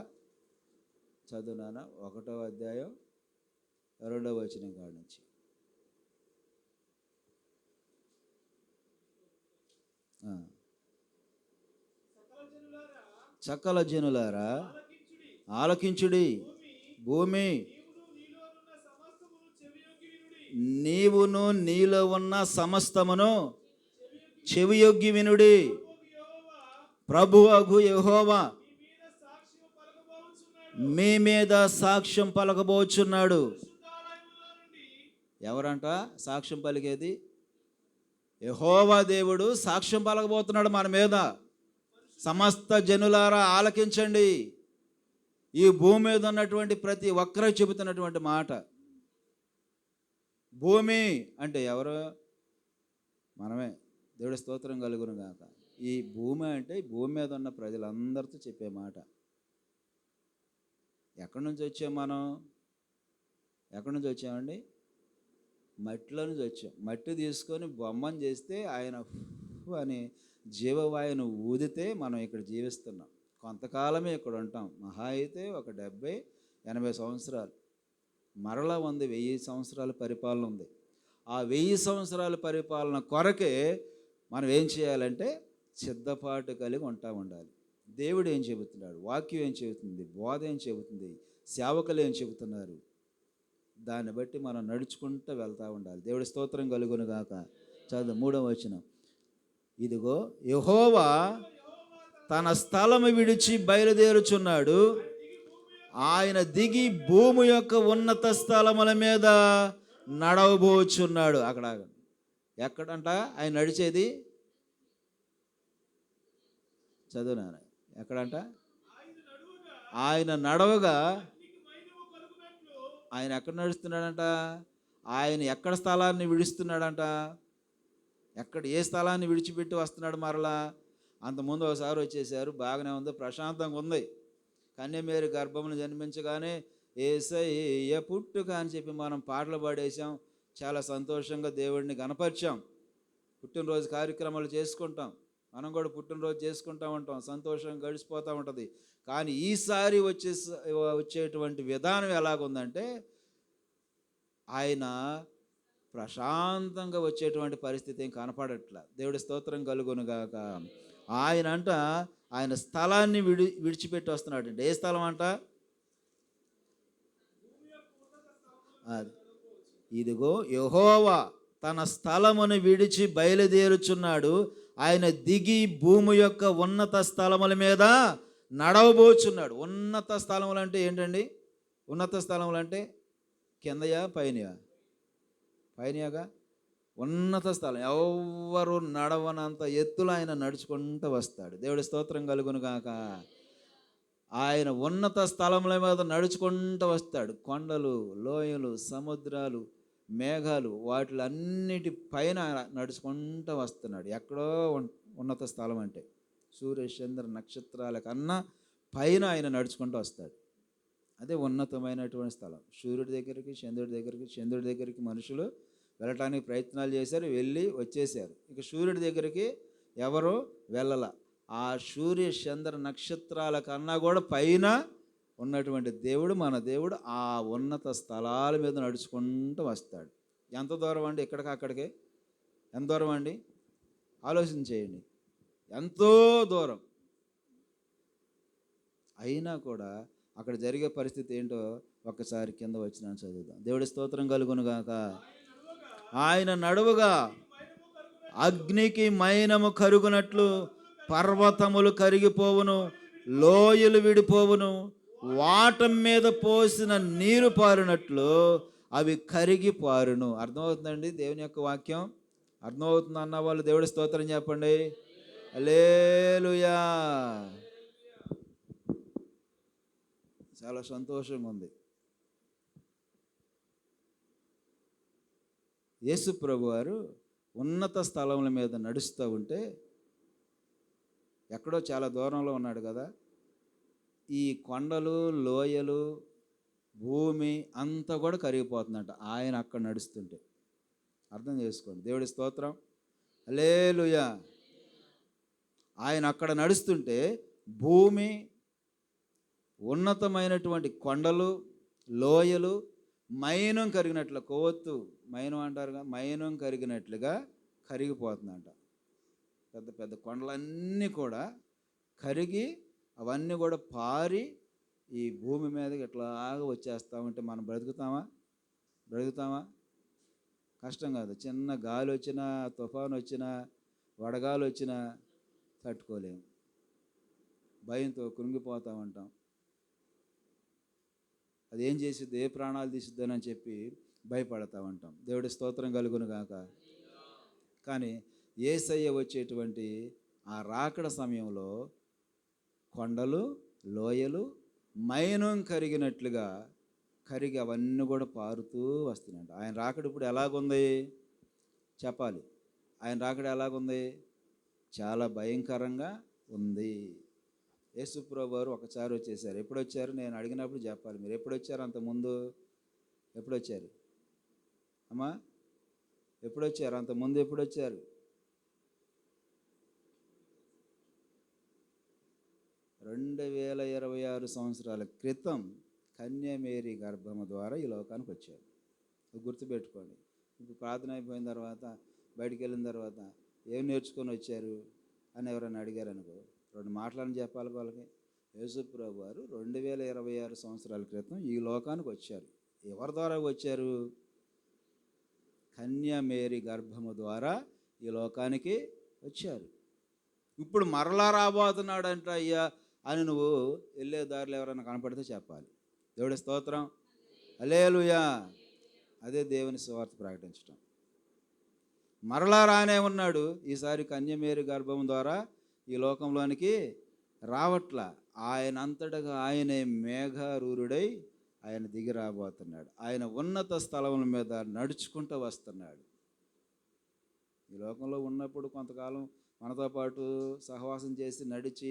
చదువునానా 1వ అధ్యాయం 2వ వచనం కాడ నుంచి. సకల జనులారా ఆలకించుడి, భూమి నీవును నీలో ఉన్న సమస్తమును చెవియొగ్గి వినుడి. ప్రభువగు యెహోవా మీ మీద సాక్ష్యం పలకబోచున్నాడు. ఎవరంట సాక్ష్యం పలికేది? యెహోవా దేవుడు సాక్ష్యం పలకబోతున్నాడు మన మీద. సమస్త జనులారా ఆలకించండి. ఈ భూమి మీద ఉన్నటువంటి ప్రతి ఒక్కరూ చెబుతున్నటువంటి మాట. భూమి అంటే ఎవరు? మనమే. దేవుడి స్తోత్రం కలుగును గాక. ఈ భూమి అంటే భూమి మీద ఉన్న ప్రజలందరితో చెప్పే మాట. ఎక్కడి నుంచి వచ్చాం మనం? ఎక్కడి నుంచి వచ్చామండి? మట్టిలో నుంచి వచ్చాం. మట్టి తీసుకొని బొమ్మను చేస్తే ఆయన అని జీవవాయువును ఊదితే మనం ఇక్కడ జీవిస్తున్నాం. కొంతకాలమే ఇక్కడ ఉంటాం. మహా అయితే ఒక 70-80 సంవత్సరాలు. మరలా ఉంది 1000 సంవత్సరాల పరిపాలన ఉంది. ఆ 1000 సంవత్సరాల పరిపాలన కొరకే మనం ఏం చేయాలంటే సిద్ధపాటు కలిగి ఉండాలి. దేవుడు ఏం చెబుతున్నాడు, వాక్యం ఏం చెబుతుంది, బోధ ఏం చెబుతుంది, సేవకులు ఏం చెబుతున్నారు, దాన్ని బట్టి మనం నడుచుకుంటూ వెళ్తూ ఉండాలి. దేవుడి స్తోత్రం కలుగును గాక. చదువు 3వ వచనం. ఇదిగో యెహోవా తన స్థలము విడిచి బయలుదేరుచున్నాడు. ఆయన దిగి భూమి యొక్క ఉన్నత స్థలముల మీద నడవబోచున్నాడు. అక్కడ ఎక్కడంట ఆయన నడిచేది? చదువునా ఎక్కడంట? ఆయన నడవగా ఆయన ఎక్కడ నడుస్తున్నాడంట? ఆయన ఎక్కడ స్థలాన్ని విడుస్తున్నాడంట? ఏ స్థలాన్ని విడిచిపెట్టి వస్తున్నాడు మరలా? అంతకుముందు ఒకసారి వచ్చేసారు, బాగానే ఉంది, ప్రశాంతంగా ఉంది. కన్యమేరీ గర్భమును జన్మించగానే యేసయ్య పుట్టుక అని చెప్పి మనం పాటలు పాడేసాం, చాలా సంతోషంగా దేవుడిని గణపరిచాం. పుట్టినరోజు కార్యక్రమాలు చేసుకుంటాం, మనం కూడా పుట్టినరోజు చేసుకుంటూ ఉంటాం, సంతోషంగా గడిచిపోతూ ఉంటుంది. కానీ ఈసారి వచ్చేటువంటి విధానం ఎలాగుందంటే, ఆయన ప్రశాంతంగా వచ్చేటువంటి పరిస్థితి ఏం కనపడట్లా. దేవుడి స్తోత్రం కలుగునుగాక. ఆయన స్థలాన్ని విడిచిపెట్టి వస్తున్నాడు అంటే ఏ స్థలం అంట? ఇదిగో యెహోవా తన స్థలమును విడిచి బయలుదేరుచున్నాడు. ఆయన దిగి భూమి యొక్క ఉన్నత స్థలముల మీద నడవబోచున్నాడు. ఉన్నత స్థలములు అంటే ఏంటండి? ఉన్నత స్థలములు అంటే కిందయా పైనయా? పైనయాగా. ఉన్నత స్థలం, ఎవ్వరు నడవనంత ఎత్తులో ఆయన నడుచుకుంటూ వస్తాడు. దేవుడి స్తోత్రం కలుగును గాక. ఆయన ఉన్నత స్థలముల మీద నడుచుకుంటూ వస్తాడు. కొండలు, లోయలు, సముద్రాలు, మేఘాలు, వాటిలన్నిటి పైన నడుచుకుంటూ వస్తున్నాడు. ఎక్కడో ఉన్నత స్థలం అంటే సూర్య చంద్ర నక్షత్రాల కన్నా పైన ఆయన నడుచుకుంటూ వస్తాడు. అదే ఉన్నతమైనటువంటి స్థలం. సూర్యుడి దగ్గరికి, చంద్రుడి దగ్గరికి మనుషులు వెళ్ళటానికి ప్రయత్నాలు చేశారు, వెళ్ళి వచ్చేసారు. ఇక సూర్యుడి దగ్గరికి ఎవరు వెళ్ళల. ఆ సూర్య చంద్ర నక్షత్రాల కన్నా కూడా పైన ఉన్నటువంటి దేవుడు, మన దేవుడు ఆ ఉన్నత స్థలాల మీద నడుచుకుంటూ వస్తాడు. ఎంత దూరం అండి? ఇక్కడికి అక్కడికి ఎంత దూరం అండి? ఆలోచన చేయండి. ఎంతో దూరం. అయినా కూడా అక్కడ జరిగే పరిస్థితి ఏంటో ఒక్కసారి కింద వచ్చిన చదువుదాం. దేవుడి స్తోత్రం కలుగును గాక. ఆయన నడువుగా అగ్నికి మైనము కరుగునట్లు పర్వతములు కరిగిపోవును, లోయలు విడిపోవును, వాటం మీద పోసిన నీరు పారినట్లు అవి కరిగి పారును. అర్థమవుతుందండి దేవుని యొక్క వాక్యం? అర్థమవుతుంది అన్న వాళ్ళు దేవుడి స్తోత్రం చెప్పండి. హల్లెలూయా. చాలా సంతోషంగా ఉంది. యేసు ప్రభు వారు ఉన్నత స్థలముల మీద నడుస్తూ ఉంటే, ఎక్కడో చాలా దూరంలో ఉన్నాడు కదా, ఈ కొండలు, లోయలు, భూమి అంతా కూడా కరిగిపోతుందంట ఆయన అక్కడ నడుస్తుంటే. అర్థం చేసుకోండి. దేవుడి స్తోత్రం. హల్లెలూయా. ఆయన అక్కడ నడుస్తుంటే భూమి, ఉన్నతమైనటువంటి కొండలు, లోయలు మైనం కరిగినట్లు, కొవ్వొత్తు మైనం అంటారుగా, మైనం కరిగినట్లుగా కరిగిపోతుందంట. పెద్ద పెద్ద కొండలన్నీ కూడా కరిగి అవన్నీ కూడా పారి ఈ భూమి మీదకి ఇట్లాగా వచ్చేస్తా ఉంటే మనం బ్రతుకుతామా? కష్టం కాదు. చిన్న గాలి వచ్చినా, తుఫాను వచ్చినా, వడగాలి వచ్చినా తట్టుకోలేము. భయంతో కృంగిపోతూ ఉంటాం. అదేం చేసిద్ది, ఏ ప్రాణాలు తీసిద్దని చెప్పి భయపడతా ఉంటాం. దేవుడి స్తోత్రం కలుగును గాక. కానీ యేసయ్య వచ్చేటువంటి ఆ రాకడ సమయంలో కొండలు, లోయలు మైనం కరిగినట్లుగా కరిగి అవన్నీ కూడా పారుతూ వస్తున్నాయంట. ఆయన రాకడ ఇప్పుడు ఎలాగుంది చెప్పాలి. ఆయన రాకడ ఎలాగుంది? చాలా భయంకరంగా ఉంది. యేసుప్రభు వారు ఒకసారి వచ్చేసారు. ఎప్పుడు వచ్చారు? నేను అడిగినప్పుడు చెప్పాలి. మీరు ఎప్పుడు వచ్చారు? అంతకుముందు ఎప్పుడు వచ్చారు అమ్మా? ఎప్పుడు వచ్చారు? అంతకుముందు ఎప్పుడు వచ్చారు? 2026 సంవత్సరాల క్రితం కన్యమేరీ గర్భము ద్వారా ఈ లోకానికి వచ్చారు. గుర్తుపెట్టుకోండి. ఇప్పుడు ప్రార్థన అయిపోయిన తర్వాత బయటికి వెళ్ళిన తర్వాత ఏం నేర్చుకొని వచ్చారు అని ఎవరైనా అడిగారు అనుకో, 2 మాటలని చెప్పాలి వాళ్ళకి. యేసుప్రభు వారు 2026 సంవత్సరాల క్రితం ఈ లోకానికి వచ్చారు. ఎవరి ద్వారా వచ్చారు? కన్యమేరీ గర్భము ద్వారా ఈ లోకానికి వచ్చారు. ఇప్పుడు మరలా రాబోతున్నాడంట అయ్యా అని నువ్వు వెళ్ళే దారిలో ఎవరైనా కనపడితే చెప్పాలి. దేవుడి స్తోత్రం, హల్లెలూయా. అదే దేవుని సువార్త ప్రకటించడం. మరలా రానే ఉన్నాడు. ఈసారి కన్యమేరీ గర్భం ద్వారా ఈ లోకంలోనికి రావట్లా. ఆయన అంతటగా ఆయనే మేఘారూరుడై ఆయన దిగి రాబోతున్నాడు. ఆయన ఉన్నత స్థలముల మీద నడుచుకుంటూ వస్తున్నాడు. ఈ లోకంలో ఉన్నప్పుడు కొంతకాలం మనతో పాటు సహవాసం చేసి నడిచి,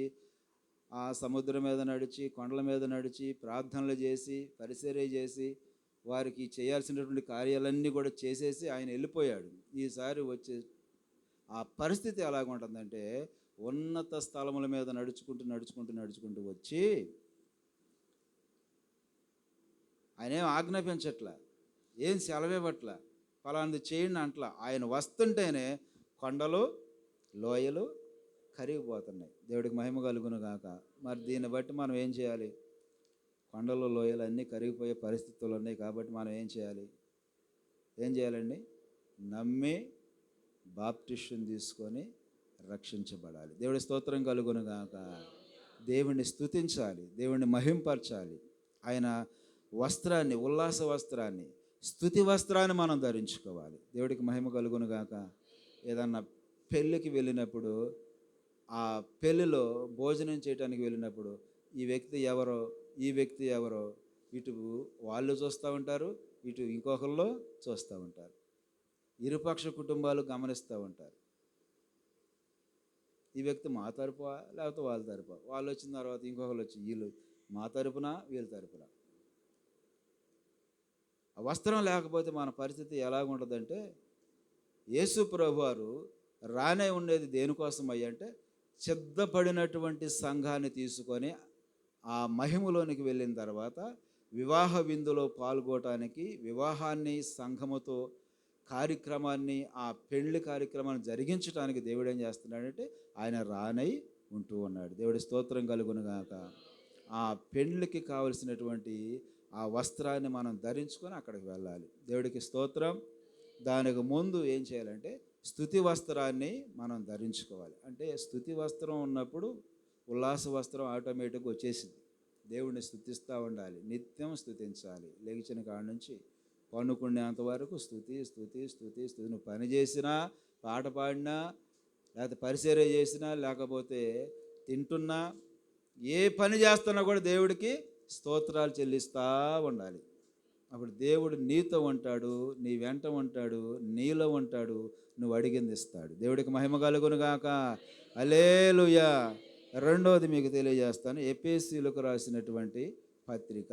ఆ సముద్రం మీద నడిచి, కొండల మీద నడిచి, ప్రార్థనలు చేసి, పరిచర్య చేసి, వారికి చేయాల్సినటువంటి కార్యాలన్నీ కూడా చేసేసి ఆయన వెళ్ళిపోయాడు. ఈసారి వచ్చే ఆ పరిస్థితి ఎలాగుంటుందంటే, ఉన్నత స్థలముల మీద నడుచుకుంటూ వచ్చి, ఆయన ఏం ఆజ్ఞాపించట్లా, ఏం సెలవివ్వట్లా, ఫలాంది చేయండి అంట్లా. ఆయన వస్తుంటేనే కొండలు లోయలు కరిగిపోతున్నాయి. దేవుడికి మహిమ కలుగును గాక. మరి దీన్ని బట్టి మనం ఏం చేయాలి? కొండలు లోయలు అన్నీ కరిగిపోయే పరిస్థితులు ఉన్నాయి కాబట్టి మనం ఏం చేయాలండి? నమ్మి బాప్టిషన్ తీసుకొని రక్షించబడాలి. దేవుడి స్తోత్రం కలుగును గాక. దేవుణ్ణి స్తుతించాలి, దేవుణ్ణి మహింపరచాలి. ఆయన వస్త్రాన్ని, ఉల్లాస వస్త్రాన్ని, స్తుతి వస్త్రాన్ని మనం ధరించుకోవాలి. దేవుడికి మహిమ కలుగును గాక. ఏదన్నా పెళ్ళికి వెళ్ళినప్పుడు, ఆ పెళ్ళిలో భోజనం చేయడానికి వెళ్ళినప్పుడు ఈ వ్యక్తి ఎవరో ఇటు వాళ్ళు చూస్తూ ఉంటారు, ఇటు ఇంకొకళ్ళు చూస్తూ ఉంటారు. ఇరుపక్ష కుటుంబాలు గమనిస్తూ ఉంటారు. ఈ వ్యక్తి మా తరపున లేకపోతే వాళ్ళ తరపున, వాళ్ళు వచ్చిన తర్వాత ఇంకొకరు వచ్చి వీళ్ళు మా తరపున వీళ్ళ తరపున. ఆ వస్త్రం లేకపోతే మన పరిస్థితి ఎలాగుంటుందంటే, యేసు ప్రభువారు రానే ఉండేది దేనికోసం అయ్యంటే, సిద్ధపడినటువంటి సంఘాన్ని తీసుకొని ఆ మహిమలోనికి వెళ్ళిన తర్వాత వివాహ విందులో పాల్గొనడానికి, వివాహాన్ని సంఘముతో కార్యక్రమాన్ని, ఆ పెళ్లి కార్యక్రమాన్ని జరిగించడానికి దేవుడు ఏం చేస్తున్నాడంటే ఆయన రానై ఉంటూ ఉన్నాడు. దేవుడి స్తోత్రం కలుగును గాక. ఆ పెళ్లికి కావలసినటువంటి ఆ వస్త్రాన్ని మనం ధరించుకొని అక్కడికి వెళ్ళాలి. దేవుడికి స్తోత్రం. దానికి ముందు ఏం చేయాలంటే స్తుతి వస్త్రాన్ని మనం ధరించుకోవాలి. అంటే స్తుతి వస్త్రం ఉన్నప్పుడు ఉల్లాస వస్త్రం ఆటోమేటిక్గా వచ్చేసింది. దేవుడిని స్తుతిస్తూ ఉండాలి, నిత్యం స్తుతించాలి. లేచిన కాడ నుంచి పనుకునేంత వరకు స్తుతి. నువ్వు పని చేసినా, పాట పాడినా, లేకపోతే పరిచర్య చేసినా, లేకపోతే తింటున్నా, ఏ పని చేస్తున్నా కూడా దేవుడికి స్తోత్రాలు చెల్లిస్తూ ఉండాలి. అప్పుడు దేవుడు నీతో ఉంటాడు, నీ వెంట ఉంటాడు, నీలో ఉంటాడు, నువ్వు అడిగింది ఇస్తాడు. దేవుడికి మహిమ కలుగును గాక. హల్లెలూయా. రెండవది మీకు తెలియజేస్తాను. ఎఫెసీయులకు రాసినటువంటి పత్రిక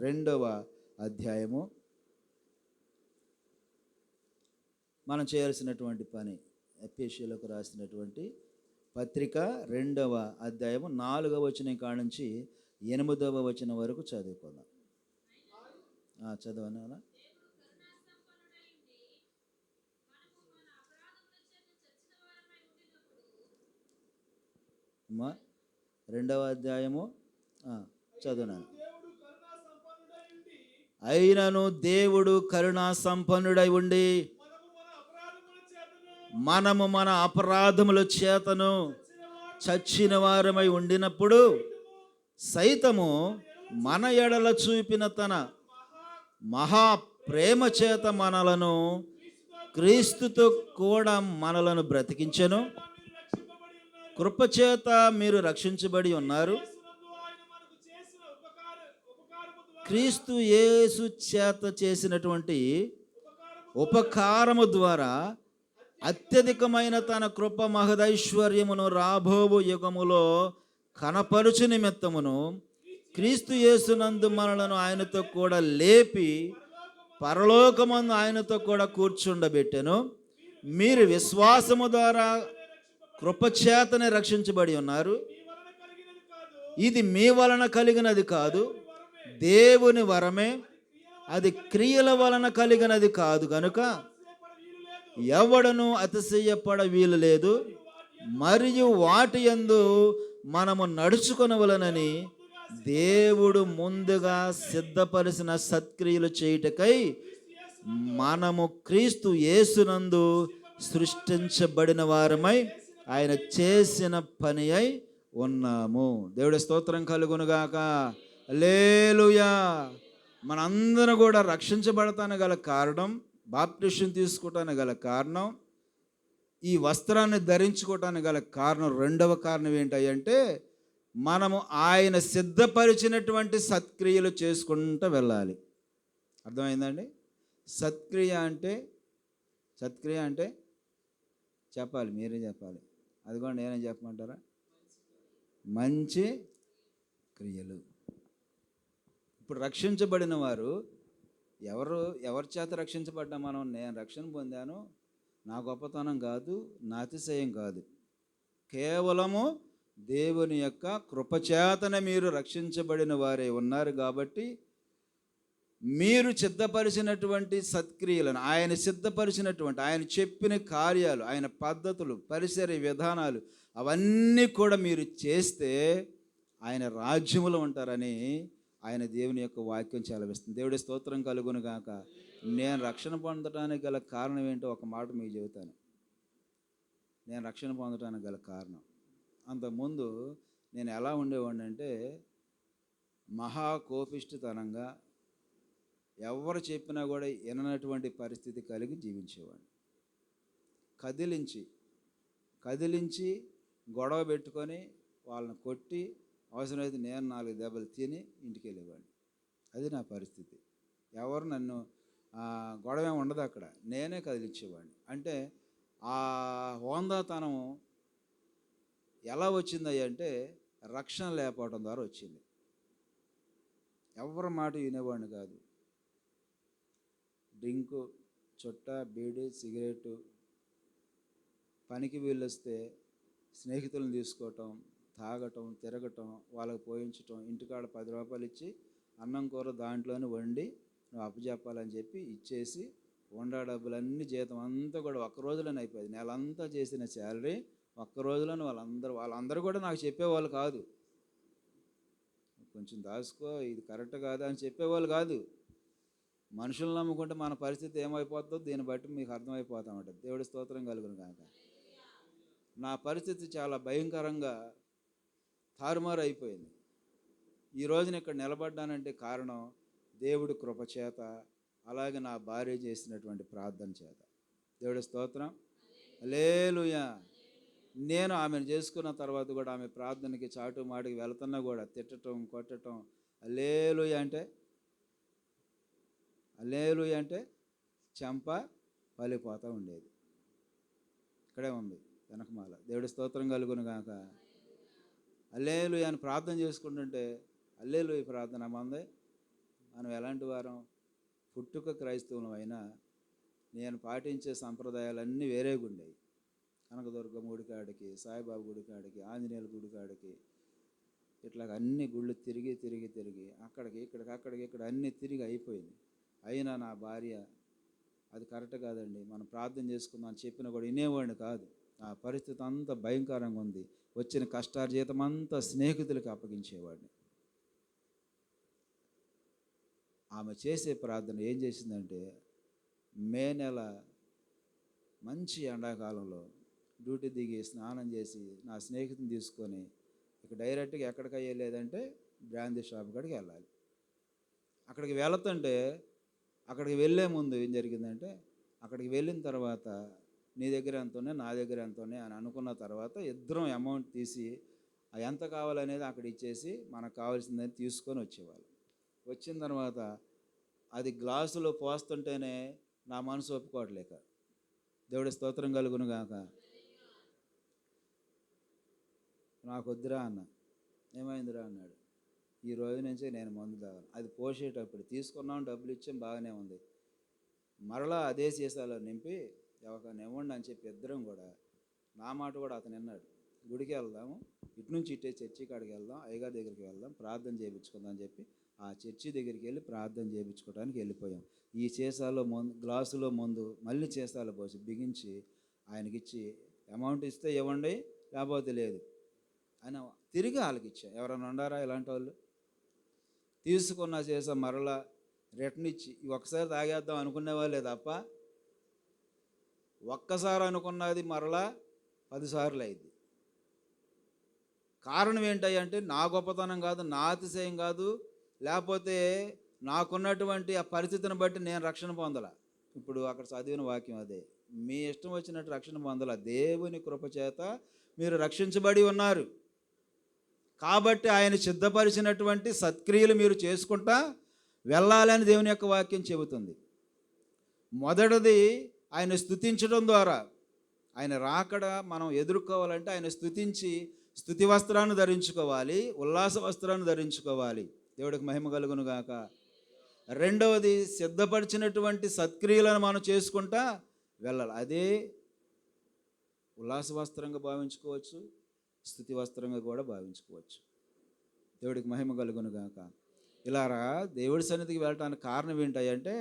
2వ అధ్యాయము. మనం చేయాల్సినటువంటి పని, ఎఫెసీయులకు రాసినటువంటి పత్రిక 2వ అధ్యాయము 4వ వచనం కాడ నుంచి 8వ వచనం వరకు చదువుకుందాం. చదవనా? అమ్మా 2వ అధ్యాయము చదువునాను. అయినను దేవుడు కరుణా సంపన్నుడై ఉండి మనము మన అపరాధముల చేతను చచ్చిన వారమై ఉండినప్పుడు సైతము మన ఎడల చూపిన తన మహా ప్రేమ చేత మనలను క్రీస్తుతో కూడా మనలను బ్రతికించెను. కృపచేత మీరు రక్షించబడి ఉన్నారు. క్రీస్తు యేసు చేత చేసినటువంటి ఉపకారము ద్వారా అత్యధికమైన తన కృప మహదైశ్వర్యమును రాబోవు యుగములో కనపరుచు నిమిత్తమును క్రీస్తు యేసునందు మనలను ఆయనతో కూడా లేపి పరలోకమందు ఆయనతో కూడా కూర్చుండబెట్టెను. మీరు విశ్వాసము ద్వారా కృపచేతనే రక్షించబడి ఉన్నారు. ఇది మీ వలన కలిగినది కాదు, దేవుని వరమే. అది క్రియల వలన కలిగినది కాదు గనుక ఎవడను అతిశయపడ వీలు లేదు. మరియు వాటి యందు మనము నడుచుకొనవలనని దేవుడు ముందుగా సిద్ధపరిచిన సత్క్రియలు చేయుటకై మనము క్రీస్తు యేసునందు సృష్టించబడిన వారమై ఆయన చేసిన పని అయి ఉన్నాము. దేవుడి స్తోత్రం కలుగునుగాక. హల్లెలూయా. మనందరం కూడా రక్షించబడటానికి గల కారణం, బాప్టిషన్ తీసుకోవటానికి గల కారణం, ఈ వస్త్రాన్ని ధరించుకోవటానికి గల కారణం, రెండవ కారణం ఏంటంటే మనము ఆయన సిద్ధపరిచినటువంటి సత్క్రియలు చేసుకుంటూ వెళ్ళాలి. అర్థమైందండి? సత్క్రియ అంటే చెప్పాలి, మీరే చెప్పాలి. అది కూడా నేనేం చెప్పమంటారా? మంచి క్రియలు. ఇప్పుడు రక్షించబడిన వారు ఎవరి చేత రక్షించబడ్డా మనం? నేను రక్షణ పొందాను, నా గొప్పతనం కాదు, నా అతిశయం కాదు, కేవలము దేవుని యొక్క కృపచేతనే మీరు రక్షించబడిన వారే ఉన్నారు. కాబట్టి మీరు సిద్ధపరిచినటువంటి సత్క్రియలను, ఆయన సిద్ధపరిచినటువంటి, ఆయన చెప్పిన కార్యాలు, ఆయన పద్ధతులు, పరిసర విధానాలు అవన్నీ కూడా మీరు చేస్తే ఆయన రాజ్యములో ఉంటారని ఆయన దేవుని యొక్క వాక్యం సెలవిస్తుంది. దేవుడి స్తోత్రం కలుగును గాక. నేను రక్షణ పొందడానికి గల కారణం ఏంటో ఒక మాట మీకు చెబుతాను. నేను రక్షణ పొందడానికి గల కారణం, అంతకుముందు నేను ఎలా ఉండేవాడిని అంటే మహాకోపిష్టితనంగా, ఎవరు చెప్పినా కూడా విననటువంటి పరిస్థితి కలిగి జీవించేవాడిని. కదిలించి గొడవ పెట్టుకొని వాళ్ళని కొట్టి అవసరమైతే నేను 4 దెబ్బలు తిని ఇంటికి వెళ్ళేవాడిని. అది నా పరిస్థితి. ఎవరు నన్ను గొడవ ఉండదు, అక్కడ నేనే కదిలించేవాడిని. అంటే ఆ హోందాతనం ఎలా వచ్చింది అంటే రక్షణ లేకపోవడం ద్వారా వచ్చింది. ఎవరి మాట వినేవాడిని కాదు. డ్రింకు, చుట్ట, బీడి, సిగరెట్, పనికి వీళ్ళొస్తే స్నేహితులను తీసుకోవటం, తాగటం, తిరగటం, వాళ్ళకి పోయించటం, ఇంటికాడ 10 రూపాయలు ఇచ్చి అన్నం కూర దాంట్లోనే వండి నువ్వు అప్పచెప్పాలని చెప్పి ఇచ్చేసి వండా డబ్బులన్నీ జీతం అంతా కూడా ఒక్క రోజులోనే అయిపోయింది. నెలంతా చేసిన శాలరీ ఒక్క రోజులోనే వాళ్ళందరూ కూడా నాకు చెప్పేవాళ్ళు కాదు. కొంచెం దాచుకో, ఇది కరెక్ట్ కాదు అని చెప్పేవాళ్ళు కాదు. మనుషులను నమ్ముకుంటే మన పరిస్థితి ఏమైపోతుందో దీన్ని బట్టి మీకు అర్థమైపోతా ఉంటుంది. దేవుడి స్తోత్రం కలుగును కాక. నా పరిస్థితి చాలా భయంకరంగా తారుమారు అయిపోయింది. ఈ రోజున ఇక్కడ నిలబడ్డానంటే కారణం దేవుడి కృపచేత, అలాగే నా భార్య చేసినటువంటి ప్రార్థన చేత. దేవుడి స్తోత్రం. హల్లెలూయా. నేను ఆమెను చేసుకున్న తర్వాత కూడా ఆమె ప్రార్థనకి చాటు మాటికి వెళ్తున్నా కూడా తిట్టడం, కొట్టడం, హల్లెలూయా అంటే చెంప పలిపోతూ ఉండేది. ఇక్కడే ఉంది వెనకమాల. దేవుడి స్తోత్రం కలుగును గాక. హల్లెలూయా అని ప్రార్థన చేసుకుంటుంటే, హల్లెలూయా ప్రార్థన మంది. మనం ఎలాంటి వారం? పుట్టుక క్రైస్తవులం అయినా నేను పాటించే సంప్రదాయాలన్నీ వేరేగా ఉండేవి. కనకదుర్గ గుడి కాడికి, సాయిబాబా గుడి కాడికి, ఆంజనేయుల గుడి కాడికి, ఇట్లా అన్ని గుళ్ళు తిరిగి అక్కడికి ఇక్కడ అన్నీ తిరిగి అయిపోయింది. అయినా నా భార్య అది కరెక్ట్ కాదండి, మనం ప్రార్థన చేసుకుందాం చెప్పినా కూడా వినేవాడిని కాదు. ఆ పరిస్థితి అంతా భయంకరంగా ఉంది. వచ్చిన కష్టార్జితం అంతా స్నేహితులకు అప్పగించేవాడిని. ఆమె చేసే ప్రార్థన ఏం చేసిందంటే, మే నెల మంచి ఎండాకాలంలో డ్యూటీ దిగి స్నానం చేసి నా స్నేహితుని తీసుకొని ఇక డైరెక్ట్గా ఎక్కడికి అయ్యలేదంటే బ్రాందీ షాప్ కాడికి వెళ్ళాలి. అక్కడికి వెళుతుంటే, అక్కడికి వెళ్ళే ముందు ఏం జరిగిందంటే, అక్కడికి వెళ్ళిన తర్వాత నీ దగ్గర ఎంతనే, నా దగ్గర ఎంతనే అని అనుకున్న తర్వాత ఇద్దరం అమౌంట్ తీసి ఎంత కావాలనేది అక్కడ ఇచ్చేసి మనకు కావాల్సిందని తీసుకొని వచ్చేవాళ్ళు. వచ్చిన తర్వాత అది గ్లాసులో పోస్తుంటేనే నా మనసు ఒప్పుకోవట్లేక, దేవుడి స్తోత్రం కలుగును గాక. నాకు వద్దురా అన్న. ఏమైందిరా అన్నాడు. ఈ రోజు నుంచి నేను మందు తాగాను. అది పోసేటప్పుడు తీసుకున్నాం, డబ్బులు ఇచ్చాం, బాగానే ఉంది. మరలా అదే సీసాలో నింపి ఎవరికైనా ఇవ్వండి అని చెప్పి ఇద్దరం కూడా, నా మాట కూడా అతను విన్నాడు. గుడికి వెళ్దాము, ఇటు నుంచి ఇట్టే చర్చి కాడికి వెళ్దాం, అయ్యగారి దగ్గరికి వెళ్దాం, ప్రార్థన చేయించుకుందాం అని చెప్పి ఆ చర్చి దగ్గరికి వెళ్ళి ప్రార్థన చేయించుకోవడానికి వెళ్ళిపోయాం. ఈ సీసాలో గ్లాసులో ముందు మళ్ళీ సీసాలో పోసి బిగించి ఆయనకిచ్చి, అమౌంట్ ఇస్తే ఇవ్వండి, లేకపోతే లేదు అని తిరిగి వాళ్ళకి ఇచ్చాం. ఎవరైనా ఉండారా ఇలాంటి వాళ్ళు? తీసుకున్న సీసా మరలా రిటర్న్ ఇచ్చి ఒకసారి తాగేద్దాం అనుకునే వాళ్ళే తప్ప, ఒక్కసారి అనుకున్నది మరలా 10 సార్లు అయింది. కారణం ఏంటంటే నా గొప్పతనం కాదు, నా అతిశయం కాదు, లేకపోతే నాకున్నటువంటి ఆ పరిస్థితిని బట్టి నేను రక్షణ పొందల. ఇప్పుడు అక్కడ చదివిన వాక్యం అదే, మీ ఇష్టం వచ్చినట్టు రక్షణ పొందల, దేవుని కృపచేత మీరు రక్షించబడి ఉన్నారు. కాబట్టి ఆయన సిద్ధపరిచినటువంటి సత్క్రియలు మీరు చేసుకుంటా వెళ్ళాలని దేవుని యొక్క వాక్యం చెబుతుంది. మొదటిది ఆయన స్తుతించడం ద్వారా, ఆయన రాకడ మనం ఎదుర్కోవాలంటే ఆయన స్తుతించి స్తుతి వస్త్రాన్ని ధరించుకోవాలి, ఉల్లాస వస్త్రాన్ని ధరించుకోవాలి. దేవుడికి మహిమ కలుగును గాక. రెండవది సిద్ధపరిచినటువంటి సత్క్రియలను మనం చేసుకుంటా వెళ్ళాలి. అదే ఉల్లాస వస్త్రంగా భావించుకోవచ్చు, స్తుతి వస్త్రంగా కూడా భావించుకోవచ్చు. దేవుడికి మహిమ కలుగును గాక. ఇలారా దేవుడి సన్నిధికి వెళ్ళటానికి కారణం ఏంటంటే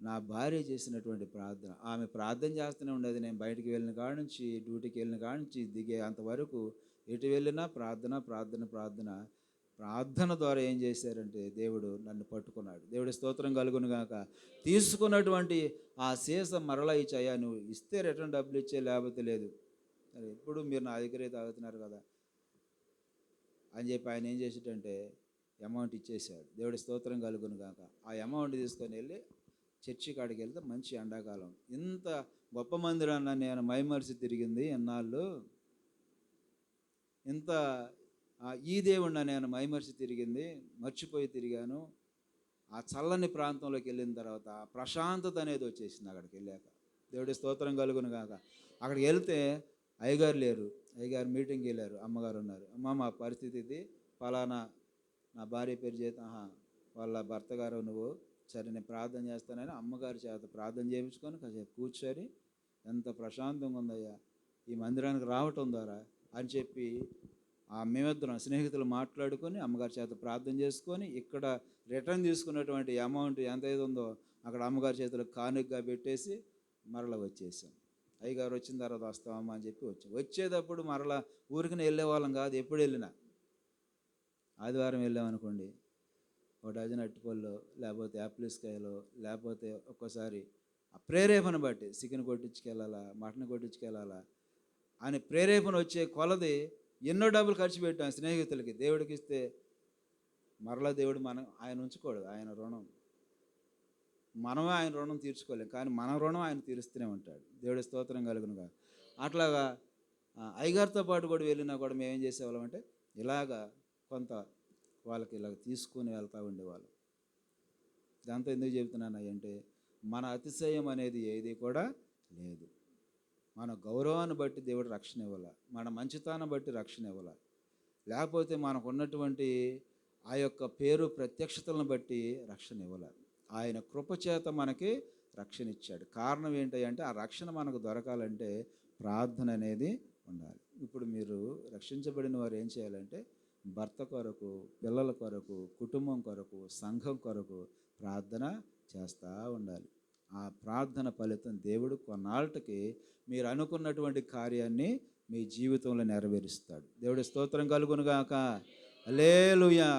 నా భార్య చేసినటువంటి ప్రార్థన. ఆమె ప్రార్థన చేస్తూనే ఉండేది. నేను బయటికి వెళ్ళిన కాడ నుంచి, డ్యూటీకి వెళ్ళిన కాడ నుంచి దిగే అంతవరకు ఎటు వెళ్ళినా ప్రార్థన ప్రార్థన ప్రార్థన. ప్రార్థన ద్వారా ఏం చేశారంటే దేవుడు నన్ను పట్టుకున్నాడు. దేవుడి స్తోత్రం కలుగును గాక. తీసుకున్నటువంటి ఆ సీస మరలా ఇచ్చాయా, నువ్వు ఇస్తే రిటర్న్ డబ్బులు ఇచ్చే, లేకపోతే లేదు, సరే ఎప్పుడు మీరు నా దగ్గరే తాగుతున్నారు కదా అని చెప్పి ఆయన ఏం చేసేటంటే అమౌంట్ ఇచ్చేసాడు. దేవుడి స్తోత్రం కలుగును గాక. ఆ అమౌంట్ తీసుకొని వెళ్ళి చర్చి కాడికి వెళ్తే మంచి ఎండాకాలం, ఇంత గొప్ప మందిరాన్న నేను మైమరిచి తిరిగింది ఎన్నాళ్ళు, ఇంత ఈ దేవుడిన నేను మైమరిచి తిరిగింది, మర్చిపోయి తిరిగాను. ఆ చల్లని ప్రాంతంలోకి వెళ్ళిన తర్వాత ప్రశాంతత అనేది వచ్చేసింది అక్కడికి వెళ్ళాక. దేవుడి స్తోత్రం కలుగును గాక. అక్కడికి వెళ్తే అయ్యగారు లేరు, అయ్యగారు మీటింగ్కి వెళ్ళారు, అమ్మగారు ఉన్నారు. అమ్మ మా పరిస్థితి ఇది, ఫలానా నా భార్య పేరు చేత, వాళ్ళ భర్త గారు నువ్వు, సరే నేను ప్రార్థన చేస్తానని అమ్మగారి చేత ప్రార్థన చేయించుకొని కాసేపు కూర్చొని, ఎంత ప్రశాంతంగా ఉందయ్యా ఈ మందిరానికి రావటం ద్వారా అని చెప్పి మేమిద్దరం స్నేహితులు మాట్లాడుకొని అమ్మగారి చేత ప్రార్థన చేసుకొని ఇక్కడ రిటర్న్ తీసుకున్నటువంటి అమౌంట్ ఎంత అయితే ఉందో అక్కడ అమ్మగారి చేతులు కానుకగా పెట్టేసి మరలా వచ్చేసాం. అయ్యగారు వచ్చిన తర్వాత వస్తామమ్మా అని చెప్పి వచ్చాం. వచ్చేటప్పుడు మరలా ఊరికి వెళ్ళేవాళ్ళం కాదు, ఎప్పుడు వెళ్ళినా ఆదివారం వెళ్ళామనుకోండి, ఒక డజన్ అట్టిపళ్ళు, లేకపోతే యాపిల్స్కాయలు, లేకపోతే ఒక్కోసారి ఆ ప్రేరేపణ బట్టి చికెన్ కొట్టించుకెళ్ళాలా, మటన్ కొట్టించుకెళ్ళాలా అని ప్రేరేపణ వచ్చే కొలది ఎన్నో డబ్బులు ఖర్చు పెట్టాం స్నేహితులకి. దేవుడికి ఇస్తే మరలా దేవుడు ఆయన ఉంచుకోడు, ఆయన రుణం మనమే ఆయన రుణం తీర్చుకోలేం, కానీ మన రుణం ఆయన తీరుస్తూనే ఉంటాడు. దేవుడి స్తోత్రం కలుగునుగా. అట్లాగా అయ్యగారితో పాటు కూడా వెళ్ళినా కూడా మేము ఏం చేసేవాళ్ళం అంటే ఇలాగా కొంత వాళ్ళకి ఇలాగ తీసుకుని వెళ్తూ ఉండేవాళ్ళం. దాంతో ఎందుకు చెబుతున్నాను అంటే మన అతిశయం అనేది ఏది కూడా లేదు. మన గౌరవాన్ని బట్టి దేవుడు రక్షణ ఇవ్వాల, మన మంచితనం బట్టి రక్షణ ఇవ్వాల, లేకపోతే మనకు ఉన్నటువంటి ఆ యొక్క పేరు ప్రత్యక్షతలను బట్టి రక్షణ ఇవ్వాల. ఆయన కృపచేత మనకి రక్షణ ఇచ్చాడు. కారణం ఏంటంటే ఆ రక్షణ మనకు దొరకాలంటే ప్రార్థన అనేది ఉండాలి. ఇప్పుడు మీరు రక్షించబడిన వారు ఏం చేయాలంటే భర్త కొరకు, పిల్లల కొరకు, కుటుంబం కొరకు, సంఘం కొరకు ప్రార్థన చేస్తూ ఉండాలి. ఆ ప్రార్థన ఫలితం దేవుడు కొన్నాళ్ళకి మీరు అనుకున్నటువంటి కార్యాన్ని మీ జీవితంలో నెరవేరుస్తాడు. దేవుడి స్తోత్రం కలుగునుగాక. హల్లెలూయా.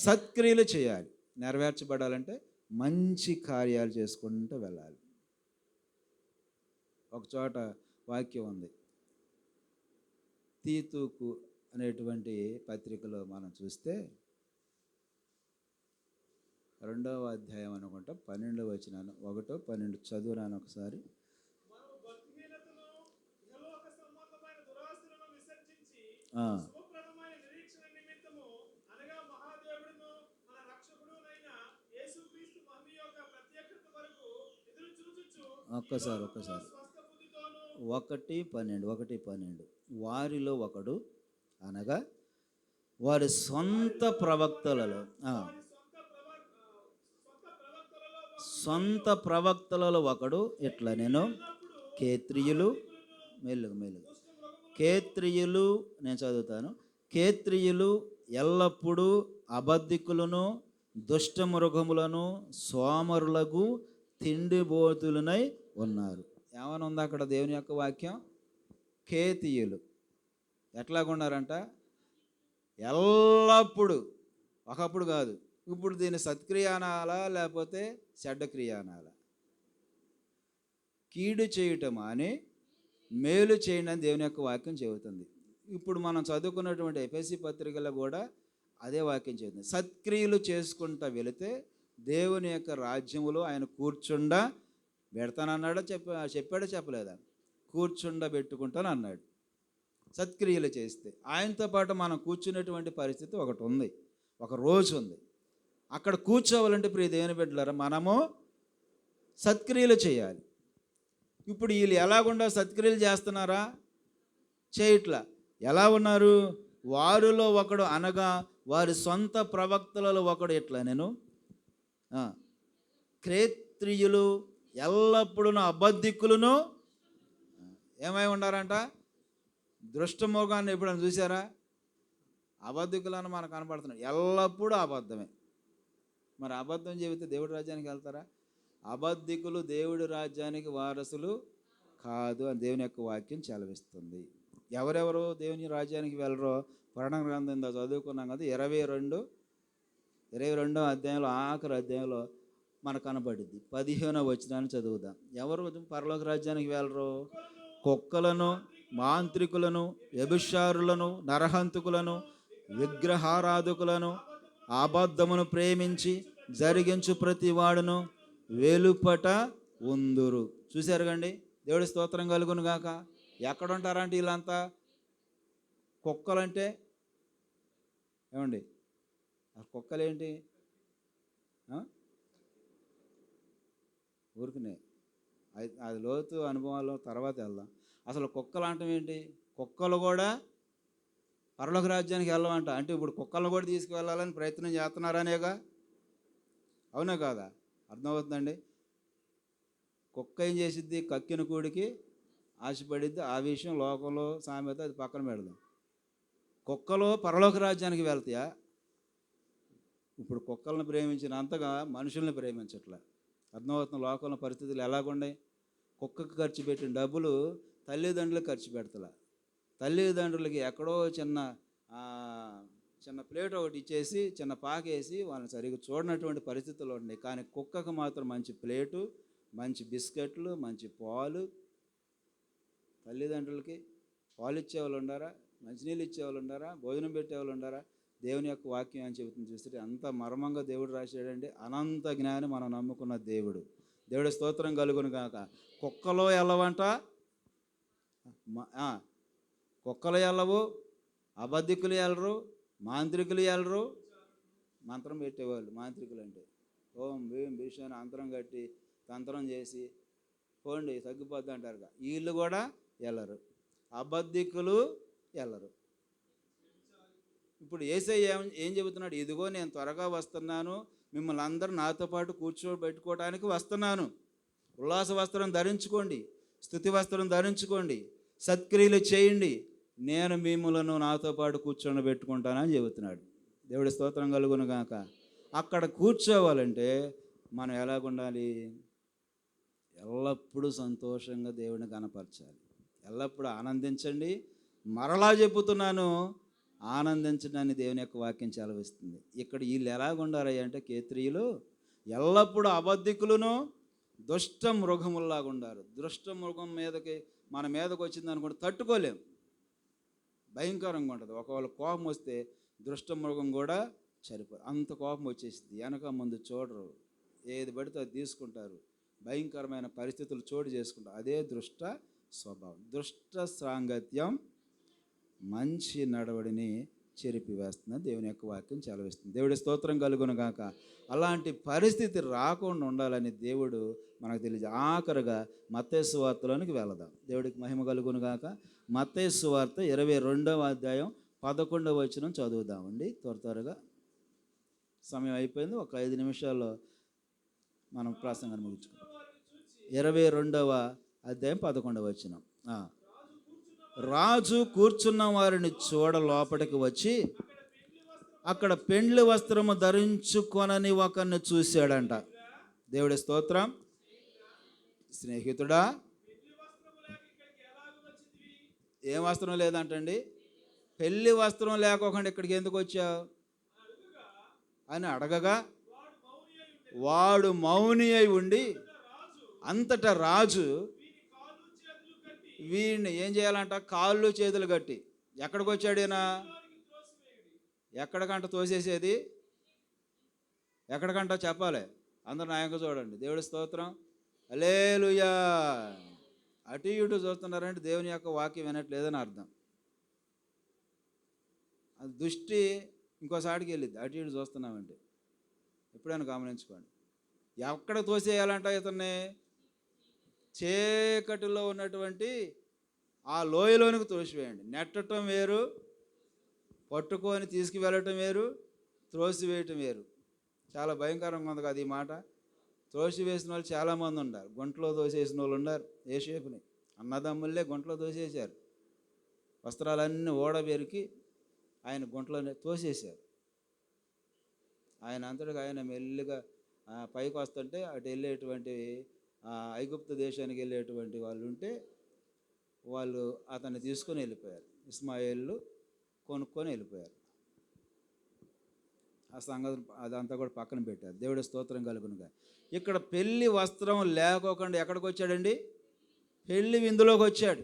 సత్క్రియలు చేయాలి. నెరవేర్చబడాలంటే మంచి కార్యాలు చేసుకుంటూ వెళ్ళాలి. ఒక చోట వాక్యం ఉంది, తీతుకు అనేటువంటి పత్రికలో మనం చూస్తే 2వ అధ్యాయం అనుకుంటా 12వ వచనం, 1-12 చదువురాను ఒకసారి. ఒక్కసారి 1:12 వారిలో ఒకడు అనగా వారి సొంత ప్రవక్తలలో ఒకడు ఇట్లా నేను కేత్రియులు కేత్రియులు నేను చదువుతాను. కేత్రియులు ఎల్లప్పుడూ అబద్ధికులను, దుష్టమృగములను, సోమరులకు తిండిబోతులనై ఉన్నారు. ఏమని ఉంది అక్కడ దేవుని యొక్క వాక్యం? కేతీయులు ఎట్లాగున్నారంట? ఎల్లప్పుడు, ఒకప్పుడు కాదు, ఇప్పుడు దీన్ని సత్క్రియ అనాలా లేకపోతే చెడ్డ క్రియ అనాలా? కీడు చేయటం అని మేలు చేయండి అని దేవుని యొక్క వాక్యం చెబుతుంది. ఇప్పుడు మనం చదువుకున్నటువంటి ఎఫెసీ పత్రికలో కూడా అదే వాక్యం చెబుతుంది. సత్క్రియలు చేసుకుంటా వెళితే దేవుని యొక్క రాజ్యములో ఆయన కూర్చుండా పెడతానన్నాడో చెప్పాడో చెప్పలేదా? కూర్చుండా పెట్టుకుంటాను అన్నాడు. సత్క్రియలు చేస్తే ఆయనతో పాటు మనం కూర్చునేటువంటి పరిస్థితి ఒకటి ఉంది, ఒక రోజు ఉంది. అక్కడ కూర్చోవాలంటే ప్రియ దేవుని బిడ్డలారా మనము సత్క్రియలు చేయాలి. ఇప్పుడు వీళ్ళు ఎలాగుండా సత్క్రియలు చేస్తున్నారా? చేయట్లా. ఎలా ఉన్నారు? వారిలో ఒకడు అనగా వారి సొంత ప్రవక్తలలో ఒకడు ఎట్లా నేను క్రేత్రియులు ఎల్లప్పుడూ అబద్ధికులను ఏమై ఉన్నారంట? దృష్టమోగాన్ని ఎప్పుడైనా చూసారా? అబద్ధికులను మనకు కనపడుతున్నాయి, ఎల్లప్పుడూ అబద్ధమే. మరి అబద్ధం చెబితే దేవుడి రాజ్యానికి వెళ్తారా? అబద్ధికులు దేవుడి రాజ్యానికి వారసులు కాదు అని దేవుని యొక్క వాక్యం సెలవిస్తుంది. ఎవరెవరు దేవుని రాజ్యానికి వెళ్ళరో పురాణ గ్రంథం చదువుకున్నాం కదా, 22వ అధ్యాయంలో ఆఖరి అధ్యాయంలో మనకు కనబడింది. 15వ వచనాన్ని చదువుదాం. ఎవరు పరలోక రాజ్యానికి వెళ్ళరు? కుక్కలను, మాంత్రికులను, వ్యభిచారులను, నరహంతకులను, విగ్రహారాధకులను, అబద్ధమును ప్రేమించి జరిగించు ప్రతి వాడును వెలుపట ఉందురు. చూశారు కండి, దేవుడి స్తోత్రం కలుగును గాక. ఎక్కడ ఉంటారంటే వీళ్ళంతా? కుక్కలంటే ఏమండి? ఆ కుక్కలేంటి? ఊరికనే అది లోతు అనుభవాలు తర్వాత వెళ్దాం. అసలు కుక్కలు అంటాం ఏంటి? కుక్కలు కూడా పరలోక రాజ్యానికి వెళ్ళమంట. అంటే ఇప్పుడు కుక్కలను కూడా తీసుకువెళ్ళాలని ప్రయత్నం చేస్తున్నారనేగా, అవునా కాదా? అర్థమవుతుందండి? కుక్క ఏం చేసిద్ది? కక్కిన కూడికి ఆశపడిద్ది. ఆ విషయం లోకంలో సామెత, అది పక్కన పెడదాం. కుక్కలు పరలోక రాజ్యానికి వెళ్తాయా? ఇప్పుడు కుక్కలను ప్రేమించినంతగా మనుషుల్ని ప్రేమించట్లే. అర్థమవుతున్న లోకంలో పరిస్థితులు ఎలాగున్నాయి? కుక్కకు ఖర్చు పెట్టిన డబ్బులు తల్లిదండ్రులకు ఖర్చు పెడతలే. తల్లిదండ్రులకి ఎక్కడో చిన్న ప్లేట్ ఒకటి ఇచ్చేసి చిన్న పాకేసి వాళ్ళని సరిగ్గా చూడనటువంటి పరిస్థితులు ఉన్నాయి. కానీ కుక్కకు మాత్రం మంచి ప్లేటు, మంచి బిస్కెట్లు, మంచి పాలు. తల్లిదండ్రులకి పాలు ఇచ్చేవాళ్ళు ఉండారా? మంచినీళ్ళు ఇచ్చేవాళ్ళు ఉండారా? భోజనం పెట్టేవాళ్ళు ఉండారా? దేవుని యొక్క వాక్యం అని చెబుతుంది. చూస్తే అంత మర్మంగా దేవుడు రాశాడండి. అనంత జ్ఞాని మనం నమ్ముకున్న దేవుడు. దేవుడి స్తోత్రం కలుగును గాక. కుక్కలో వెళ్ళవంట, కుక్కలు వెళ్ళవు, అబద్ధికులు వెళ్ళరు, మాంత్రికులు వెళ్ళరు. మంత్రం పెట్టేవాళ్ళు మాంత్రికులు అంటే ఓం భీం భీషణ అంతరం కట్టి తంత్రం చేసి పోండి తగ్గిపోద్ది అంటారుగా, వీళ్ళు కూడా వెళ్ళరు. అబద్ధికులు వెళ్ళరు. ఇప్పుడు యేసయ్య ఏం చెబుతున్నాడు? ఇదిగో నేను త్వరగా వస్తున్నాను, మిమ్మల్ని అందరూ నాతో పాటు కూర్చోబెట్టుకోవడానికి వస్తున్నాను. ఉల్లాస వస్త్రం ధరించుకోండి, స్తుతి వస్త్రం ధరించుకోండి, సత్క్రియలు చేయండి, నేను మిమ్మలను నాతో పాటు కూర్చోబెట్టుకుంటానని చెబుతున్నాడు. దేవుడి స్తోత్రం కలుగును గాక. అక్కడ కూర్చోవాలంటే మనం ఎలాగుండాలి? ఎల్లప్పుడూ సంతోషంగా దేవుడిని కనపరచాలి, ఎల్లప్పుడూ ఆనందించండి. మరలా చెబుతున్నాను, ఆనందించడాన్ని దేవుని యొక్క వాక్యం సెలవిస్తుంది. ఇక్కడ వీళ్ళు ఎలాగుండారయ్య అంటే కేత్రీయులు ఎల్లప్పుడూ అబద్ధికులను దుష్ట మృగముల్లాగా ఉండారు. దుష్ట మృగం మీదకి మన మీదకి వచ్చింది అనుకుంటే తట్టుకోలేం, భయంకరంగా ఉంటుంది. ఒకవేళ కోపం వస్తే దుష్ట మృగం కూడా చనిపోరు, అంత కోపం వచ్చేసింది. వెనక ముందు చూడరు, ఏది పడితే అది తీసుకుంటారు, భయంకరమైన పరిస్థితులు చోటు చేసుకుంటారు. అదే దుష్ట స్వభావం. దుష్ట సాంగత్యం మంచి నడవడిని చెరిపివేస్తుందని దేవుని యొక్క వాక్యం సెలవిస్తుంది. దేవుడి స్తోత్రం కలుగును గాక. అలాంటి పరిస్థితి రాకుండా ఉండాలని దేవుడు మనకు తెలియదు. ఆఖరుగా మత్తయి సువార్తలోనికి వెళదాం. దేవుడికి మహిమ కలుగును గాక. మత్తయి సువార్త 22వ అధ్యాయం 11వ వచనం చదువుదామండి. త్వరగా సమయం అయిపోయింది, ఒక 5 నిమిషాల్లో మనం ప్రసంగాన్ని ముగించుకుందాం. 22వ అధ్యాయం 11వ వచనం. రాజు కూర్చున్న వారిని చూడ లోపలికి వచ్చి అక్కడ పెండ్లి వస్త్రము ధరించుకొనని ఒకరిని చూశాడంట. దేవుడి స్తోత్రం. స్నేహితుడా, ఏం వస్త్రం లేదంటండి? పెళ్లి వస్త్రం లేకోకుండా ఇక్కడికి ఎందుకు వచ్చావు అని అడగగా వాడు మౌని అయి ఉండి అంతటా రాజు వీడిని ఏం చేయాలంట? కాళ్ళు చేతులు కట్టి. ఎక్కడికి వచ్చాడు ఈయన? ఎక్కడికంట తోసేసేది? ఎక్కడికంట చెప్పాలి. అందరూ నాయకు చూడండి. దేవుడి స్తోత్రం. హల్లెలూయా. అటు ఇటు చూస్తున్నారంటే దేవుని యొక్క వాక్యం వినట్లేదని అర్థం. అది దృష్టి ఇంకోసారికి వెళ్ళిద్ది అటు ఇటు చూస్తున్నామంటే. ఎప్పుడైనా గమనించుకోండి. ఎక్కడ తోసేయాలంట ఇతన్ని? చీకటిలో ఉన్నటువంటి ఆ లోయలోనికి తోసివేయండి. నెట్టడం వేరు, పట్టుకొని తీసుకువెళ్ళటం వేరు, త్రోసివేయటం వేరు. చాలా భయంకరంగా ఉంది కదా ఈ మాట. త్రోసివేసిన వాళ్ళు చాలామంది ఉన్నారు. గుంటలో తోసేసిన వాళ్ళు ఉన్నారు. యేసేపుని అన్నదమ్ముళ్ళే గుంటలో తోసేశారు. వస్త్రాలన్నీ ఓడబెరికి ఆయన గుంటలోనే తోసేశారు. ఆయన అంతటిగా ఆయన మెల్లిగా పైకి వస్తుంటే అటు వెళ్ళేటువంటి ఐగుప్తు దేశానికి వెళ్ళేటువంటి వాళ్ళు ఉంటే వాళ్ళు అతన్ని తీసుకొని వెళ్ళిపోయారు. ఇస్మాయిలు కొనుక్కొని వెళ్ళిపోయారు. ఆ సంగతి అదంతా కూడా పక్కన పెట్టారు. దేవుడి స్తోత్రం కలుగునుగా. ఇక్కడ పెళ్లి వస్త్రం లేకోకుండా ఎక్కడికి వచ్చాడండి? పెళ్లి విందులోకి వచ్చాడు.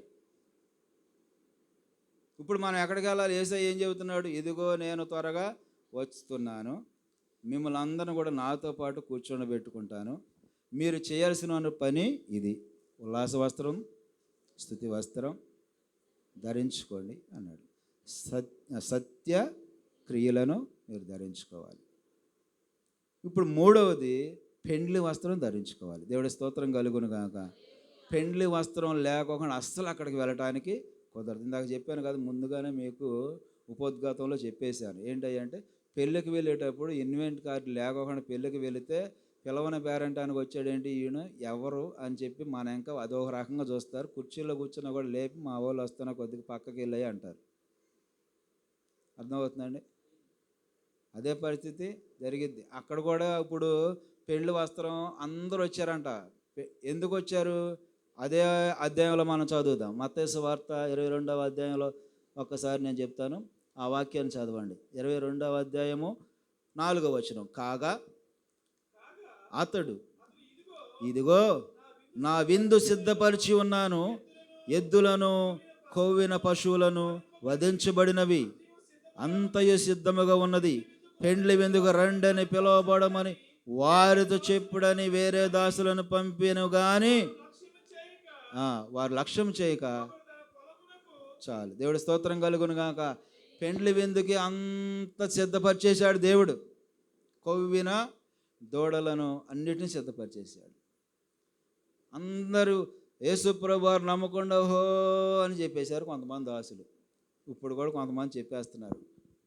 ఇప్పుడు మనం ఎక్కడికి వెళ్ళాలి? యేసయ్య ఏం చెబుతున్నాడు? ఇదిగో నేను త్వరగా వస్తున్నాను, మిమ్మల్ని అందరిని కూడా నాతో పాటు కూర్చోబెట్టుకుంటాను. మీరు చేయాల్సిన పని ఇది: ఉల్లాస వస్త్రం, స్తుతి వస్త్రం ధరించుకోండి అన్నాడు. సత్య క్రియలను మీరు ధరించుకోవాలి. ఇప్పుడు మూడవది పెండ్లి వస్త్రం ధరించుకోవాలి. దేవుడి స్తోత్రం కలుగును గాక. పెండ్లి వస్త్రం లేకుండా అస్సలు అక్కడికి వెళ్ళటానికి కుదరదు. ఇందాక చెప్పాను కదా, ముందుగానే మీకు ఉపోద్ఘాతంలో చెప్పేశాను. ఏంటంటే పెళ్ళికి వెళ్ళేటప్పుడు ఇన్వెంట్ కార్డు లేకుండా పెళ్ళికి వెళితే పిలవని పేరంటానికి వచ్చాడేంటి ఈయన ఎవరు అని చెప్పి మన ఇంకా అదొక రకంగా చూస్తారు. కుర్చీలో కూర్చున్నా కూడా లేపి మా వాళ్ళు వస్తున్నా కొద్దిగా పక్కకి వెళ్ళాయి అంటారు. అర్థమవుతుందండి? అదే పరిస్థితి జరిగిద్ది అక్కడ కూడా. ఇప్పుడు పెళ్లి వస్త్రం అందరూ వచ్చారంట. ఎందుకు వచ్చారు? అదే అధ్యాయంలో మనం చదువుదాం. మత్తయి సువార్త 22వ అధ్యాయంలో ఒక్కసారి నేను చెప్తాను, ఆ వాక్యాన్ని చదవండి. 22వ అధ్యాయము 4వ వచనం. కాగా అతడు, ఇదిగో నా విందు సిద్ధపరిచి ఉన్నాను, ఎద్దులను కొవ్విన పశువులను వధించబడినవి, అంతయు సిద్ధముగా ఉన్నది, పెండ్లి విందుకు రండని పిలువబడమని వారితో చెప్పుడని వేరే దాసులను పంపిను గాని వారు లక్ష్యం చేయక చాలు. దేవుడి స్తోత్రం కలుగును గాక. పెండ్లి విందుకి అంత సిద్ధపరిచేశాడు దేవుడు. కొవ్విన దూడలను అన్నిటిని సిద్ధపరిచేశాడు. అందరూ యేసుప్రభు వారు నమ్మకుండా హో అని చెప్పేశారు కొంతమంది దాసులు. ఇప్పుడు కూడా కొంతమంది చెప్పేస్తున్నారు.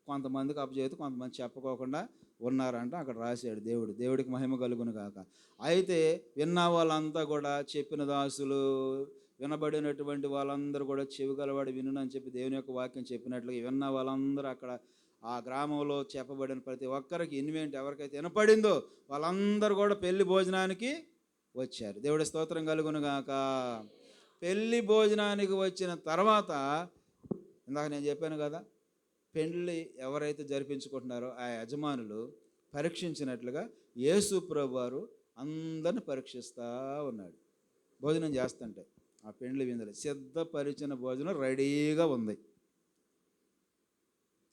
కొంతమందికి అప్పచేతి కొంతమంది చెప్పుకోకుండా ఉన్నారంట. అక్కడ రాశాడు దేవుడు. దేవుడికి మహిమ కలుగును గాక. అయితే విన్న వాళ్ళంతా కూడా, చెప్పిన దాసులు, వినబడినటువంటి వాళ్ళందరూ కూడా చెవి గలవాడు వినునని చెప్పి దేవుని యొక్క వాక్యం చెప్పినట్లుగా విన్న వాళ్ళందరూ అక్కడ ఆ గ్రామంలో చెప్పబడిన ప్రతి ఒక్కరికి ఇన్వెంట్ ఎవరికైతే వినపడిందో వాళ్ళందరూ కూడా పెళ్లి భోజనానికి వచ్చారు. దేవుడి స్తోత్రం కలుగును గాక. పెళ్లి భోజనానికి వచ్చిన తర్వాత ఇందాక నేను చెప్పాను కదా, పెళ్లి ఎవరైతే జరిపించుకుంటున్నారో ఆ యజమానులు పరీక్షించినట్లుగా యేసు ప్రభువారు అందరిని పరీక్షిస్తూ ఉన్నాడు. భోజనం చేస్తుంటే ఆ పెండ్లి విందులు సిద్ధపరిచిన భోజనం రెడీగా ఉంది.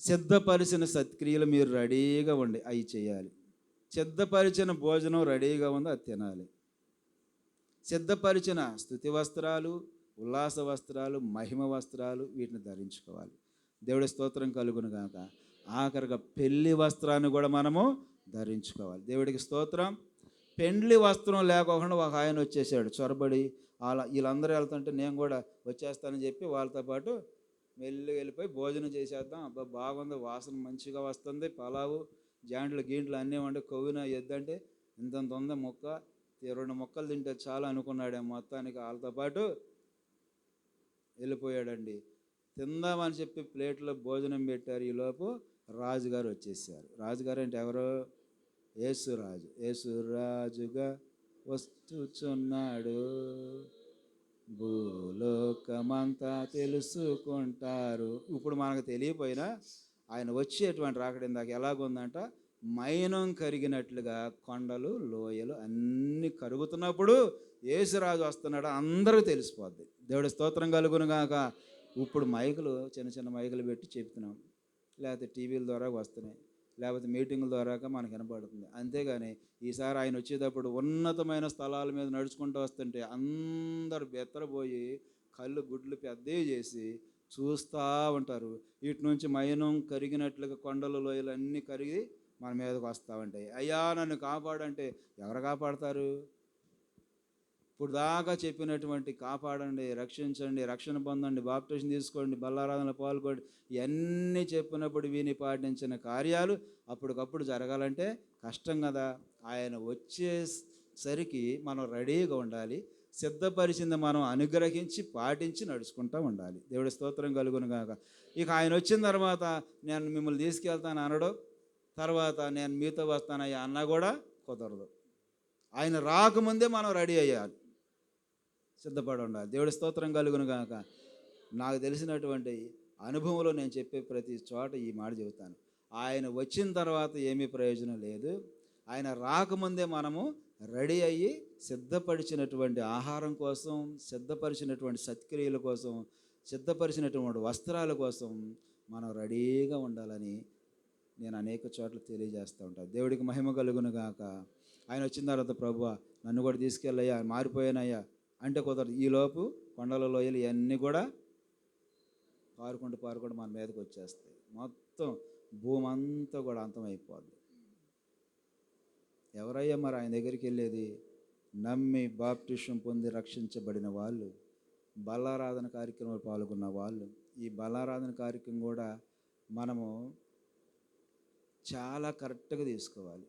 సిద్ధపరిచిన సత్క్రియలు మీరు రెడీగా ఉండి అవి చేయాలి. సిద్ధపరిచిన భోజనం రెడీగా ఉంది, అది తినాలి. సిద్ధపరిచిన స్తుతి వస్త్రాలు, ఉల్లాస వస్త్రాలు, మహిమ వస్త్రాలు వీటిని ధరించుకోవాలి. దేవుడి స్తోత్రం కలుగును గాక. ఆఖరిగా పెళ్లి వస్త్రాన్ని కూడా మనము ధరించుకోవాలి. దేవుడికి స్తోత్రం. పెండ్లి వస్త్రం లేకోకుండా ఒక ఆయన వచ్చేసాడు చొరబడి. అలా వీళ్ళందరూ వెళ్తుంటే నేను కూడా వచ్చేస్తానని చెప్పి వాళ్ళతో పాటు మెల్లి వెళ్ళిపోయి భోజనం చేసేద్దాం, అబ్బా బాగుంది, వాసన మంచిగా వస్తుంది, పలావు జాంట్లు గీంట్లు అన్నీ ఉండే, కొవ్విన ఎద్దంటే ఇంతంత ఉంది ముక్క, 2 ముక్కలు తింటే చాలా అనుకున్నాడే. మొత్తానికి వాళ్ళతో పాటు వెళ్ళిపోయాడండి. తిందామని చెప్పి ప్లేట్లో భోజనం పెట్టారు. ఈలోపు రాజుగారు వచ్చేసారు. రాజుగారు అంటే ఎవరు? యేసురాజు. యేసురాజుగా వస్తున్నాడు, భూలోకమంతా తెలుసుకుంటారు. ఇప్పుడు మనకు తెలియపోయినా ఆయన వచ్చేటువంటి రాకడ ఇందాక ఎలాగుందంట, మైనం కరిగినట్లుగా కొండలు లోయలు అన్నీ కరుగుతున్నప్పుడు యేసురాజు వస్తున్నాడు అందరూ తెలిసిపోద్ది. దేవుడి స్తోత్రం కలుగును గాక. ఇప్పుడు మైకులు చిన్న చిన్న మైకులు పెట్టి చెప్తున్నాం, లేకపోతే టీవీల ద్వారా వస్తున్నాయి, లేకపోతే మీటింగుల ద్వారా మనకు వినపడుతుంది. అంతేగాని ఈసారి ఆయన వచ్చేటప్పుడు ఉన్నతమైన స్థలాల మీద నడుచుకుంటూ వస్తుంటే అందరు బెత్తరపోయి కళ్ళు గుడ్లు పెద్దవి చేసి చూస్తూ ఉంటారు. వీటి నుంచి మైనం కరిగినట్లుగా కొండలు లోయలు అన్నీ కరిగి మన మీదకి వస్తూ ఉంటాయి. అయ్యా నన్ను కాపాడంటే ఎవరు కాపాడతారు? ఇప్పుడు దాకా చెప్పినటువంటి కాపాడండి, రక్షించండి, రక్షణ పొందండి, బాప్టిజం తీసుకోండి, బల్లారాధనలో పాల్గొండి, ఇవన్నీ చెప్పినప్పుడు విని పాటించిన కార్యాలు అప్పటికప్పుడు జరగాలంటే కష్టం కదా. ఆయన వచ్చేసరికి మనం రెడీగా ఉండాలి. సిద్ధపరిచింది మనం అనుగ్రహించి పాటించి నడుచుకుంటూ ఉండాలి. దేవుడి స్తోత్రం కలుగును గాక. ఇక ఆయన వచ్చిన తర్వాత నేను మిమ్మల్ని తీసుకెళ్తాను అనడం, తర్వాత నేను మీతో వస్తానయ్యా అన్నా కూడా కుదరదు. ఆయన రాకముందే మనం రెడీ అయ్యాలి, సిద్ధపడి ఉండాలి. దేవుడి స్తోత్రం కలుగును గాక. నాకు తెలిసినటువంటి అనుభవంలో నేను చెప్పే ప్రతి చోట ఈ మాట చెబుతాను. ఆయన వచ్చిన తర్వాత ఏమీ ప్రయోజనం లేదు. ఆయన రాకముందే మనము రెడీ అయ్యి సిద్ధపరిచినటువంటి ఆహారం కోసం, సిద్ధపరిచినటువంటి సత్క్రియల కోసం, సిద్ధపరిచినటువంటి వస్త్రాల కోసం మనం రెడీగా ఉండాలని నేను అనేక చోట్ల తెలియజేస్తూ ఉంటాను. దేవుడికి మహిమ కలుగును గాక. ఆయన వచ్చిన తర్వాత ప్రభువా నన్ను కూడా తీసుకెళ్ళయ్యా, మారిపోయానయ్యా అంటే కుదరదు. ఈలోపు కొండల లోయలు ఇవన్నీ కూడా పారుకుంటూ మన మీదకి వచ్చేస్తాయి. మొత్తం భూమి అంతా కూడా అంతమైపోద్ది. ఎవరయ్యా మరి ఆయన దగ్గరికి వెళ్ళేది? నమ్మి బాప్టిజం పొంది రక్షించబడిన వాళ్ళు, బలారాధన కార్యక్రమంలో పాల్గొన్న వాళ్ళు. ఈ బలారాధన కార్యక్రమం కూడా మనము చాలా కరెక్ట్గా తీసుకోవాలి.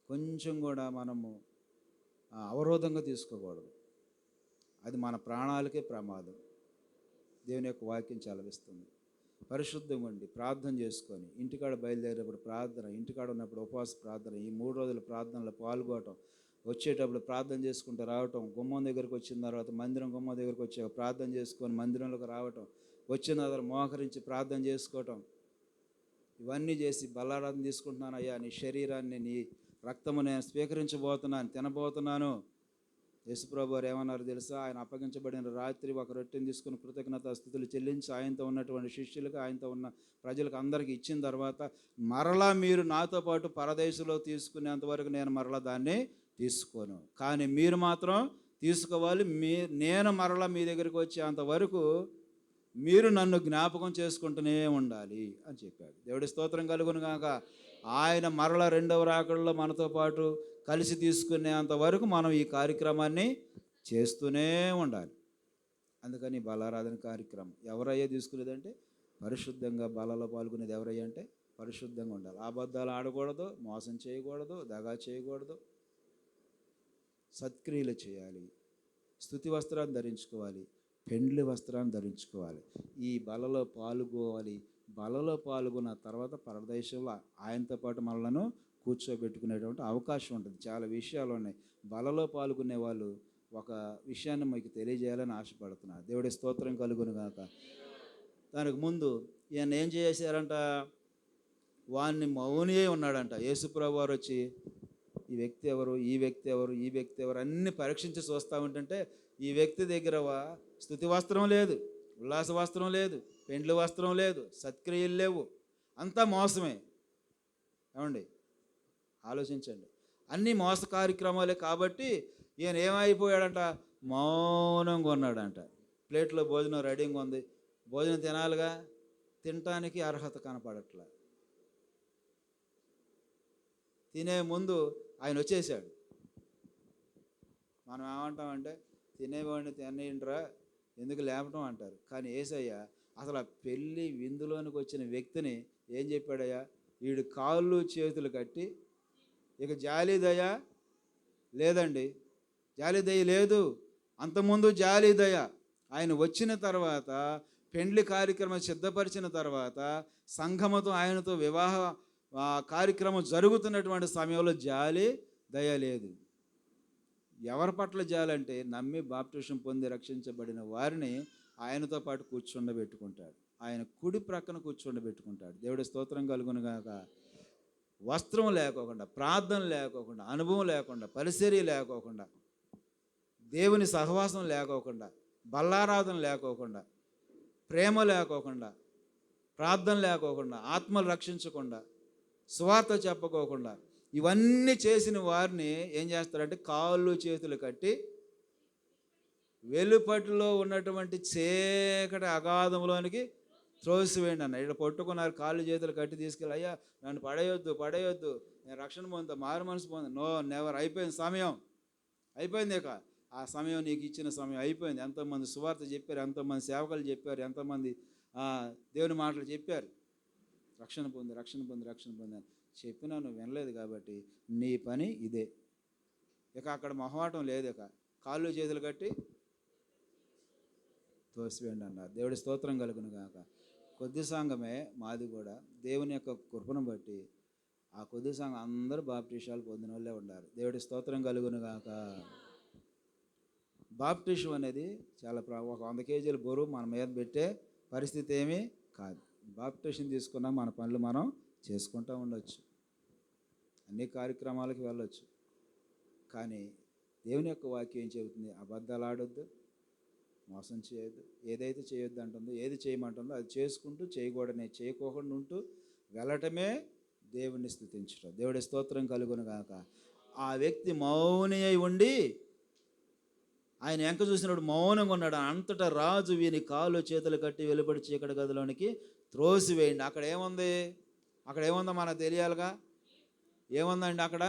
కొంచెం కూడా మనము అవరోధంగా తీసుకోకూడదు. అది మన ప్రాణాలకే ప్రమాదం. దేవుని యొక్క వాక్యం చలవిస్తుంది. పరిశుద్ధంగా ఉండి ప్రార్థన చేసుకొని ఇంటికాడ బయలుదేరేటప్పుడు ప్రార్థన, ఇంటికాడ ఉన్నప్పుడు ఉపవాస ప్రార్థన, ఈ 3 రోజుల ప్రార్థనలో పాల్గొనటం, వచ్చేటప్పుడు ప్రార్థన చేసుకుంటూ రావటం, గుమ్మం దగ్గరకు వచ్చిన తర్వాత మందిరం గుమ్మం దగ్గరకు వచ్చి ప్రార్థన చేసుకొని మందిరంలోకి రావటం, వచ్చిన తర్వాత మోకరించి ప్రార్థన చేసుకోవటం, ఇవన్నీ చేసి బలారాధన తీసుకుంటున్నాను అయ్యా, నీ శరీరాన్ని నీ రక్తము నేను స్వీకరించబోతున్నాను, తినబోతున్నాను. యేసుప్రభు వారు ఏమన్నారు తెలుసా? ఆయన అప్పగించబడిన రాత్రి ఒక రొట్టెని తీసుకుని కృతజ్ఞతాస్తుతులు చెల్లించి ఆయనతో ఉన్నటువంటి శిష్యులకు, ఆయనతో ఉన్న ప్రజలకు అందరికీ ఇచ్చిన తర్వాత, మరలా మీరు నాతో పాటు పరదేశంలో తీసుకునేంత వరకు నేను మరలా దాన్ని తీసుకోను, కానీ మీరు మాత్రం తీసుకోవాలి. నేను మరలా మీ దగ్గరికి వచ్చేంత వరకు మీరు నన్ను జ్ఞాపకం చేసుకుంటూనే ఉండాలి అని చెప్పాడు. దేవుడి స్తోత్రం కలుగును గాక. ఆయన మరల రెండవ రాకడలో మనతో పాటు కలిసి తీసుకునేంత వరకు మనం ఈ కార్యక్రమాన్ని చేస్తూనే ఉండాలి. అందుకని బలారాధన కార్యక్రమం ఎవరయ్యా తీసుకునేదంటే పరిశుద్ధంగా బలలో పాల్గొనేది ఎవరయ్యా అంటే పరిశుద్ధంగా ఉండాలి. అబద్ధాలు ఆడకూడదు, మోసం చేయకూడదు, దగా చేయకూడదు, సత్క్రియలు చేయాలి, స్తుతి వస్త్రాన్ని ధరించుకోవాలి, పెండ్లి వస్త్రాన్ని ధరించుకోవాలి. ఈ బలలో పాల్గొవాలి. బలలో పాల్గొన్న తర్వాత పరదేశంలో ఆయనతో పాటు మనలను కూర్చోబెట్టుకునేటువంటి అవకాశం ఉంటుంది. చాలా విషయాలు ఉన్నాయి. బలలో పాల్గొనే వాళ్ళు ఒక విషయాన్ని మీకు తెలియజేయాలని ఆశపడుతున్నారు. దేవుడి స్తోత్రం కలుగును గాక. దానికి ముందు ఈయన ఏం చేశారంట? వాడిని మౌనియే ఉన్నాడంట. యేసుప్రభు వారు వచ్చి ఈ వ్యక్తి ఎవరు, ఈ వ్యక్తి ఎవరు, ఈ వ్యక్తి ఎవరు అన్ని పరీక్షించి చూస్తూ ఉంటుంటే ఈ వ్యక్తి దగ్గర స్తుతి వస్త్రం లేదు, ఉల్లాస వస్త్రం లేదు, పెండ్లి వస్త్రం లేదు, సత్క్రియలు లేవు, అంతా మోసమే. ఏమండి ఆలోచించండి. అన్నీ మోస కార్యక్రమాలే. కాబట్టి ఈయన ఏమైపోయాడంట? మౌనంగా ఉన్నాడంట. ప్లేట్లో భోజనం రెడీగా ఉంది, భోజనం తినాలిగా, తినటానికి అర్హత కనపడట్లా. తినే ముందు ఆయన వచ్చేసాడు. మనం ఏమంటామంటే తినేవాడిని తినేయండిరా, ఎందుకు లేపటం అంటారు. కానీ యేసయ్య అసలు ఆ పెళ్ళి విందులోనికి వచ్చిన వ్యక్తిని ఏం చెప్పాడయ్యా? వీడు కాళ్ళు చేతులు కట్టి, ఇక జాలి దయ లేదండి, జాలి దయ లేదు. అంతకుముందు జాలి దయ. ఆయన వచ్చిన తర్వాత పెండ్లి కార్యక్రమం సిద్ధపరిచిన తర్వాత సంఘముతో ఆయనతో వివాహ కార్యక్రమం జరుగుతున్నటువంటి సమయంలో జాలి దయ లేదు. ఎవరి పట్ల జాలంటే నమ్మి బాప్టిజం పొంది రక్షించబడిన వారిని ఆయనతో పాటు కూర్చుండబెట్టుకుంటాడు. ఆయన కుడి ప్రక్కన కూర్చోబెట్టుకుంటాడు. దేవుడి స్తోత్రం కలుగును గాక. వస్త్రం లేకోకుండా, ప్రార్థన లేకోకుండా, అనుభవం లేకుండా, పరిచర్య లేకోకుండా, దేవుని సహవాసం లేకోకుండా, బల్లారాధన లేకోకుండా, ప్రేమ లేకోకుండా, ప్రార్థన లేకోకుండా, ఆత్మలు రక్షించకుండా, సువార్త చెప్పుకోకుండా, ఇవన్నీ చేసిన వారిని ఏం చేస్తారంటే కాళ్ళు చేతులు కట్టి వెలుపటిలో ఉన్నటువంటి చీకటి అగాధంలోనికి త్రోసివేయండి అన్న. ఇక్కడ పట్టుకున్నారు, కాళ్ళు చేతులు కట్టి తీసుకెళ్ళి, అయ్యా నన్ను పడేయొద్దు, నేను రక్షణ పొందుతా, మారు మనసు పొందు. No never. అయిపోయింది సమయం, అయిపోయింది. ఇక ఆ సమయం, నీకు ఇచ్చిన సమయం అయిపోయింది. ఎంతోమంది సువార్త చెప్పారు, ఎంతోమంది సేవకులు చెప్పారు, ఎంతోమంది దేవుని మాటలు చెప్పారు, రక్షణ పొంది అని చెప్పినా నువ్వు వినలేదు. కాబట్టి నీ పని ఇదే. ఇక అక్కడ మొహమాటం లేదు. ఇక కాళ్ళు చేతులు కట్టి తోసివేయండి అన్నారు. దేవుడి స్తోత్రం కలుగును గాక. కొద్ది సంఘమే మాది కూడా. దేవుని యొక్క కృపను బట్టి ఆ కొద్ది సంఘం అందరూ బాప్టిషాలు పొందిన వాళ్ళే ఉన్నారు. దేవుడి స్తోత్రం కలుగును గాక. బాప్టిషం అనేది చాలా ఒక 100 కేజీల బరువు మన మీద పెట్టే పరిస్థితి ఏమీ కాదు. బాప్టిషన్ తీసుకున్నా మన పనులు మనం చేసుకుంటూ ఉండొచ్చు, అన్ని కార్యక్రమాలకు వెళ్ళొచ్చు. కానీ దేవుని యొక్క వాక్యం ఏం చెబుతుంది? అబద్ధాలు ఆడొద్దు, మోసం చేయొద్దు, ఏదైతే చేయొద్దు అంటుందో, ఏది చేయమంటుందో అది చేసుకుంటూ, చేయకోకుండా ఉంటూ వెళ్ళటమే దేవుణ్ణి స్తుతించడం. దేవుడి స్తోత్రం కలుగును గాక. ఆ వ్యక్తి మౌని అయి ఉండి ఆయన ఎంక చూసినప్పుడు మౌనంగా ఉన్నాడు. అంతటా రాజు వీని కాళ్ళు చేతులు కట్టి వెలుబడి చీకటి గదిలోనికి త్రోసివేయండి. అక్కడ ఏముందో మనకు తెలియాలిగా. ఏముందండి అక్కడ?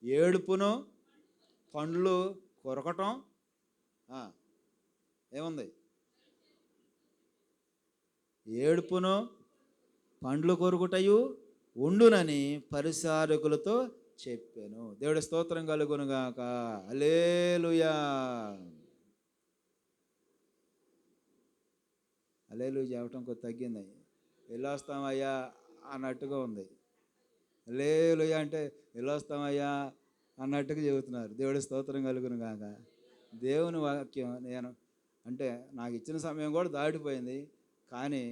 ఏడుపును, పండ్లు కొరకటం. ఏముంది? ఏడుపును పండ్లు కొరుకుటయు ఉండునని పరిచారకులతో చెప్పాను. దేవుడి స్తోత్రం కలుగును గాక. హల్లెలూయా. హల్లెలూయా చెప్పటం కొంచెం తగ్గింది. వెళ్ళొస్తామయ్యా అన్నట్టుగా ఉంది. హల్లెలూయా అంటే వెళ్ళొస్తామయ్యా అన్నట్టుగా చెబుతున్నారు. దేవుడి స్తోత్రం కలుగును గాక. దేవుని వాక్యం అంటే నాకు ఇచ్చిన సమయం కూడా దాటిపోయింది. కానీ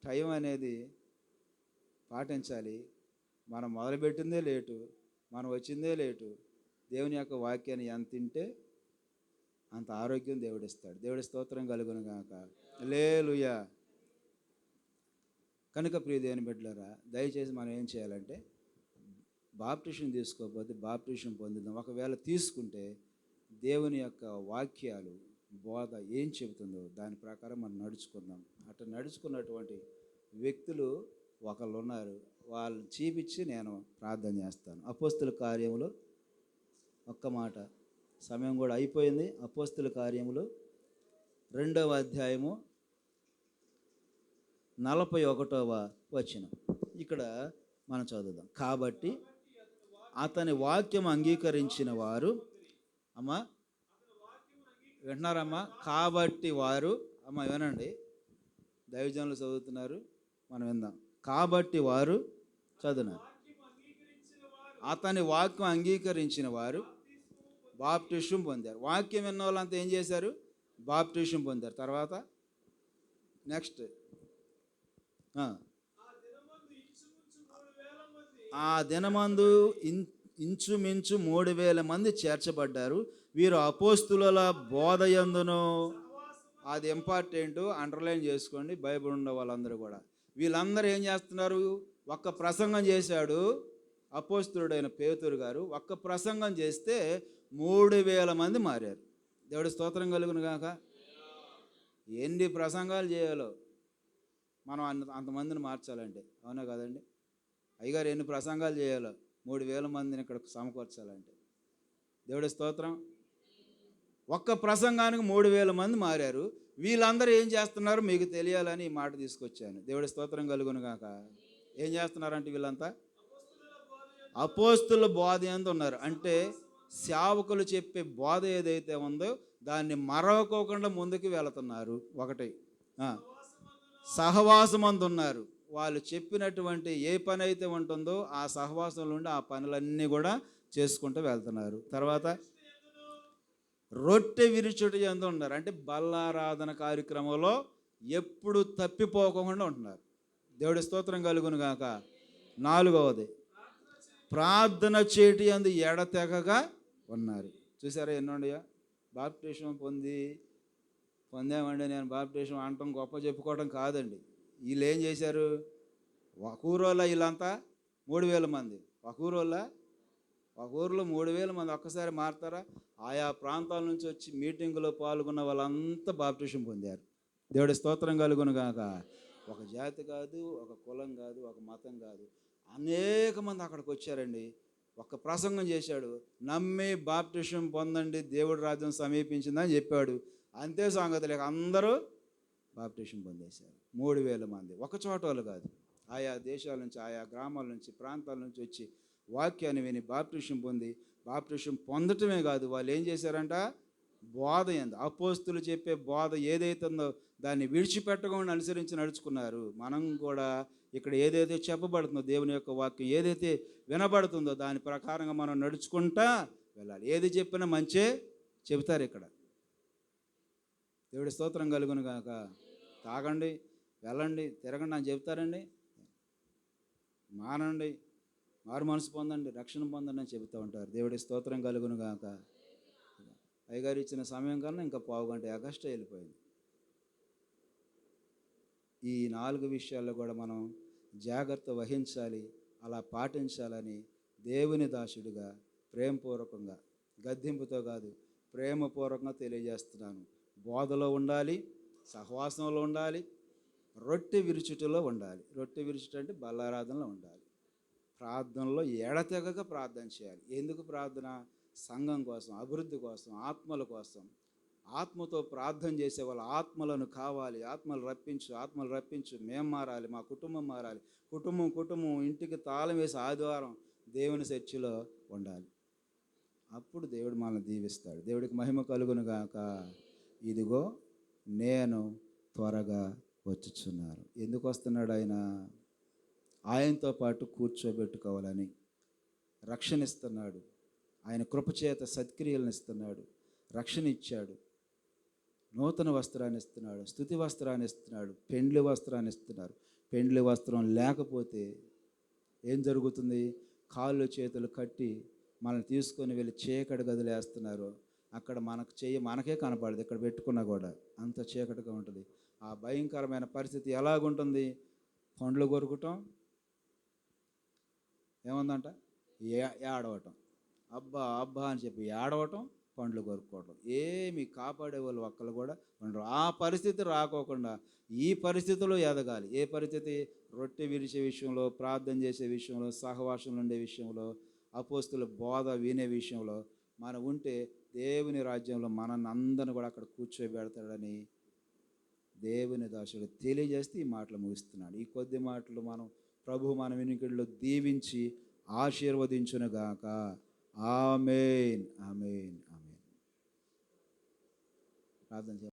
టైం అనేది పాటించాలి. మనం మొదలుపెట్టిందే లేటు, మనం వచ్చిందే లేటు. దేవుని యొక్క వాక్యాన్ని ఎంత తింటే అంత ఆరోగ్యం దేవుడు ఇస్తాడు. దేవుడి స్తోత్రం కలుగును గాక. హల్లెలూయా. కనుక ప్రియ దేవుని బిడ్డలారా, దయచేసి మనం ఏం చేయాలంటే బాప్టిషన్ తీసుకోకపోతే బాప్టిషన్ పొందుదాం. ఒకవేళ తీసుకుంటే దేవుని యొక్క వాక్యాలు బోధ ఏం చెబుతుందో దాని ప్రకారం మనం నడుచుకుందాం. అట్లా నడుచుకున్నటువంటి వ్యక్తులు ఒకళ్ళు ఉన్నారు. వాళ్ళు చూపించి నేను ప్రార్థన చేస్తాను. అపోస్తుల కార్యములు ఒక్క మాట, సమయం కూడా అయిపోయింది. అపోస్తుల కార్యములు 2వ అధ్యాయము 41వ వచనం ఇక్కడ మనం చదువుదాం. కాబట్టి అతని వాక్యం అంగీకరించిన వారు, అమ్మా వింటున్నారమ్మా? కాబట్టి వారు, అమ్మ వినండి, దైవజనులు చదువుతున్నారు, మనం విందాం. కాబట్టి వారు చదువున్నారు. అతని వాక్యం అంగీకరించిన వారు బాప్టిసం పొందారు. వాక్యం విన్న వాళ్ళంతా ఏం చేశారు? బాప్టిసం పొందారు. తర్వాత నెక్స్ట్, ఆ దినమందు ఇంచుమించు 3000 మంది చేర్చబడ్డారు. వీరు అపోస్తుల బోధయందును, అది ఇంపార్టెంట్, అండర్లైన్ చేసుకోండి బైబిల్ ఉన్న వాళ్ళందరూ కూడా. వీళ్ళందరూ ఏం చేస్తున్నారు? ఒక్క ప్రసంగం చేశాడు అపోస్తులుడైన పేతురు గారు. ఒక్క ప్రసంగం చేస్తే 3000 మంది మారారు. దేవుడి స్తోత్రం కలుగును గాక. ఎన్ని ప్రసంగాలు చేయాలో మనం అంతమందిని మార్చాలంటే, అవునా కదండి? అయ్యగారు ఎన్ని ప్రసంగాలు చేయాలో 3000 మందిని ఇక్కడ సమకూర్చాలంటే. దేవుడి స్తోత్రం. ఒక్క ప్రసంగానికి 3000 మంది మారారు. వీళ్ళందరూ ఏం చేస్తున్నారు మీకు తెలియాలని ఈ మాట తీసుకొచ్చాను. దేవుడి స్తోత్రం కలుగును గాక. ఏం చేస్తున్నారంటే వీళ్ళంతా అపోస్తుల బోధ యందు ఉన్నారు. అంటే సేవకులు చెప్పే బోధ ఏదైతే ఉందో దాన్ని మరవకోకుండా ముందుకు వెళుతున్నారు. ఒకటి, సహవాసమందు ఉన్నారు. వాళ్ళు చెప్పినటువంటి ఏ పని అయితే ఉంటుందో ఆ సహవాసంలో ఉండి ఆ పనులన్నీ కూడా చేసుకుంటూ వెళ్తున్నారు. తర్వాత రొట్టె విరుచుట యందు ఉన్నారు. అంటే బల్లారాధన కార్యక్రమంలో ఎప్పుడు తప్పిపోకుండా ఉంటున్నారు. దేవుడి స్తోత్రం కలుగును గాక. 4వది, ప్రార్థన చేటి అందు ఎడతెగగా ఉన్నారు. చూసారా ఎన్ని ఉన్నాయో? బాప్టిజం పొందామండి, నేను బాప్టిజం అనటం గొప్ప చెప్పుకోవడం కాదండి. వీళ్ళు ఏం చేశారు? ఒక ఊరోళ్ళ వీళ్ళంతా 3000 మంది. ఒక ఊరిలో 3000 మంది ఒక్కసారి మారుతారా? ఆయా ప్రాంతాల నుంచి వచ్చి మీటింగులో పాల్గొన్న వాళ్ళంతా బాప్టిజం పొందారు. దేవుడి స్తోత్రం కలుగును గాక. ఒక జాతి కాదు, ఒక కులం కాదు, ఒక మతం కాదు, అనేక మంది అక్కడికి వచ్చారండి. ఒక ప్రసంగం చేశాడు, నమ్మి బాప్టిజం పొందండి, దేవుడి రాజ్యం సమీపించిందని చెప్పాడు. అంతే సంగతి లేక అందరూ బాప్టిజం పొందేశారు. 3000 మంది ఒక చోట వాళ్ళు కాదు, ఆయా దేశాల నుంచి, ఆయా గ్రామాల నుంచి, ప్రాంతాల నుంచి వచ్చి వాక్యాన్ని విని బాప్టిజం పొంది, బాప్టిజం పొందటమే కాదు, వాళ్ళు ఏం చేశారంట? బోధ ఏంది, అపోస్తులు చెప్పే బోధ ఏదైతే ఉందో దాన్ని విడిచిపెట్టకుండా అనుసరించి నడుచుకున్నారు. మనం కూడా ఇక్కడ ఏదైతే చెప్పబడుతుందో, దేవుని యొక్క వాక్యం ఏదైతే వినబడుతుందో దాని ప్రకారంగా మనం నడుచుకుంటా వెళ్ళాలి. ఏది చెప్పినా మంచే చెబుతారు ఇక్కడ. దేవుడి స్తోత్రం కలుగును గాక. తాగండి, వెళ్ళండి, తిరగండి అని చెబుతారండి? మానండి, మారు మనసు పొందండి, రక్షణ పొందండి అని చెబుతూ ఉంటారు. దేవుడి స్తోత్రం కలుగును గాక. అయ్యగారు ఇచ్చిన సమయం కన్నా ఇంకా పావుగంట ఎగస్ట్రా వెళ్ళిపోయింది. ఈ 4 విషయాల్లో కూడా మనం జాగ్రత్త వహించాలి, అలా పాటించాలని దేవుని దాసుడిగా ప్రేమపూర్వకంగా, గద్దింపుతో కాదు, ప్రేమపూర్వకంగా తెలియజేస్తున్నాను. బోధలో ఉండాలి, సహవాసంలో ఉండాలి, రొట్టె విరుచుటలో ఉండాలి. రొట్టె విరుచుట అంటే బల్లారాధనలో ఉండాలి. ప్రార్థనలో ఎడతెగక ప్రార్థన చేయాలి. ఎందుకు ప్రార్థన? సంఘం కోసం, అభివృద్ధి కోసం, ఆత్మల కోసం. ఆత్మతో ప్రార్థన చేసే వాళ్ళ ఆత్మలను కావాలి. ఆత్మలు రప్పించు, మేము మారాలి, మా కుటుంబం మారాలి. కుటుంబం ఇంటికి తాళం వేసి ఆదివారం దేవుని చర్చిలో ఉండాలి. అప్పుడు దేవుడు మనల్ని దీవిస్తాడు. దేవుడికి మహిమ కలుగును గాక. ఇదిగో నేను త్వరగా వచ్చుచున్నాను. ఎందుకు వస్తున్నాడు ఆయన? ఆయనతో పాటు కూర్చోబెట్టుకోవాలని. రక్షణ ఇస్తున్నాడు, ఆయన కృపచేత సత్క్రియలను ఇస్తున్నాడు, రక్షణ ఇచ్చాడు, నూతన వస్త్రాన్ని ఇస్తున్నాడు, స్తుతి వస్త్రాన్ని ఇస్తున్నాడు, పెండ్లి వస్త్రాన్ని ఇస్తున్నారు. పెండ్లి వస్త్రం లేకపోతే ఏం జరుగుతుంది? కాళ్ళు చేతులు కట్టి మనల్ని తీసుకొని వెళ్ళి చీకటి గదిలో వేస్తున్నారు. అక్కడ మనకే కనపడదు, ఇక్కడ పెట్టుకున్నా కూడా అంత చీకటిగా ఉంటుంది. ఆ భయంకరమైన పరిస్థితి ఎలాగుంటుంది? పండ్లు కొరుకుటం, ఏముందంట, ఏడవటం, అబ్బా అని చెప్పి ఏడవటం, పండ్లు కొరుక్కోవటం. ఏమి కాపాడే వాళ్ళు ఒక్కళ్ళు కూడా ఉండరు. ఆ పరిస్థితి రాకోకుండా ఈ పరిస్థితిలో ఎదగాలి. ఏ పరిస్థితి? రొట్టె విరిచే విషయంలో, ప్రార్థన చేసే విషయంలో, సహవాసంలో ఉండే విషయంలో, అపోస్తుల బోధ వినే విషయంలో మనం ఉంటే దేవుని రాజ్యంలో మనల్ని అందరిని కూడా అక్కడ కూర్చోబెడతాడని దేవుని దాసుడు తెలియజేస్తే ఈ మాటలు ముగిస్తున్నాడు. ఈ కొద్ది మాటలు ప్రభు మన వినికిడిలో దీవించి ఆశీర్వదించునుగాక. ఆమేన్, ఆమేన్, ఆమేన్. ప్రార్థన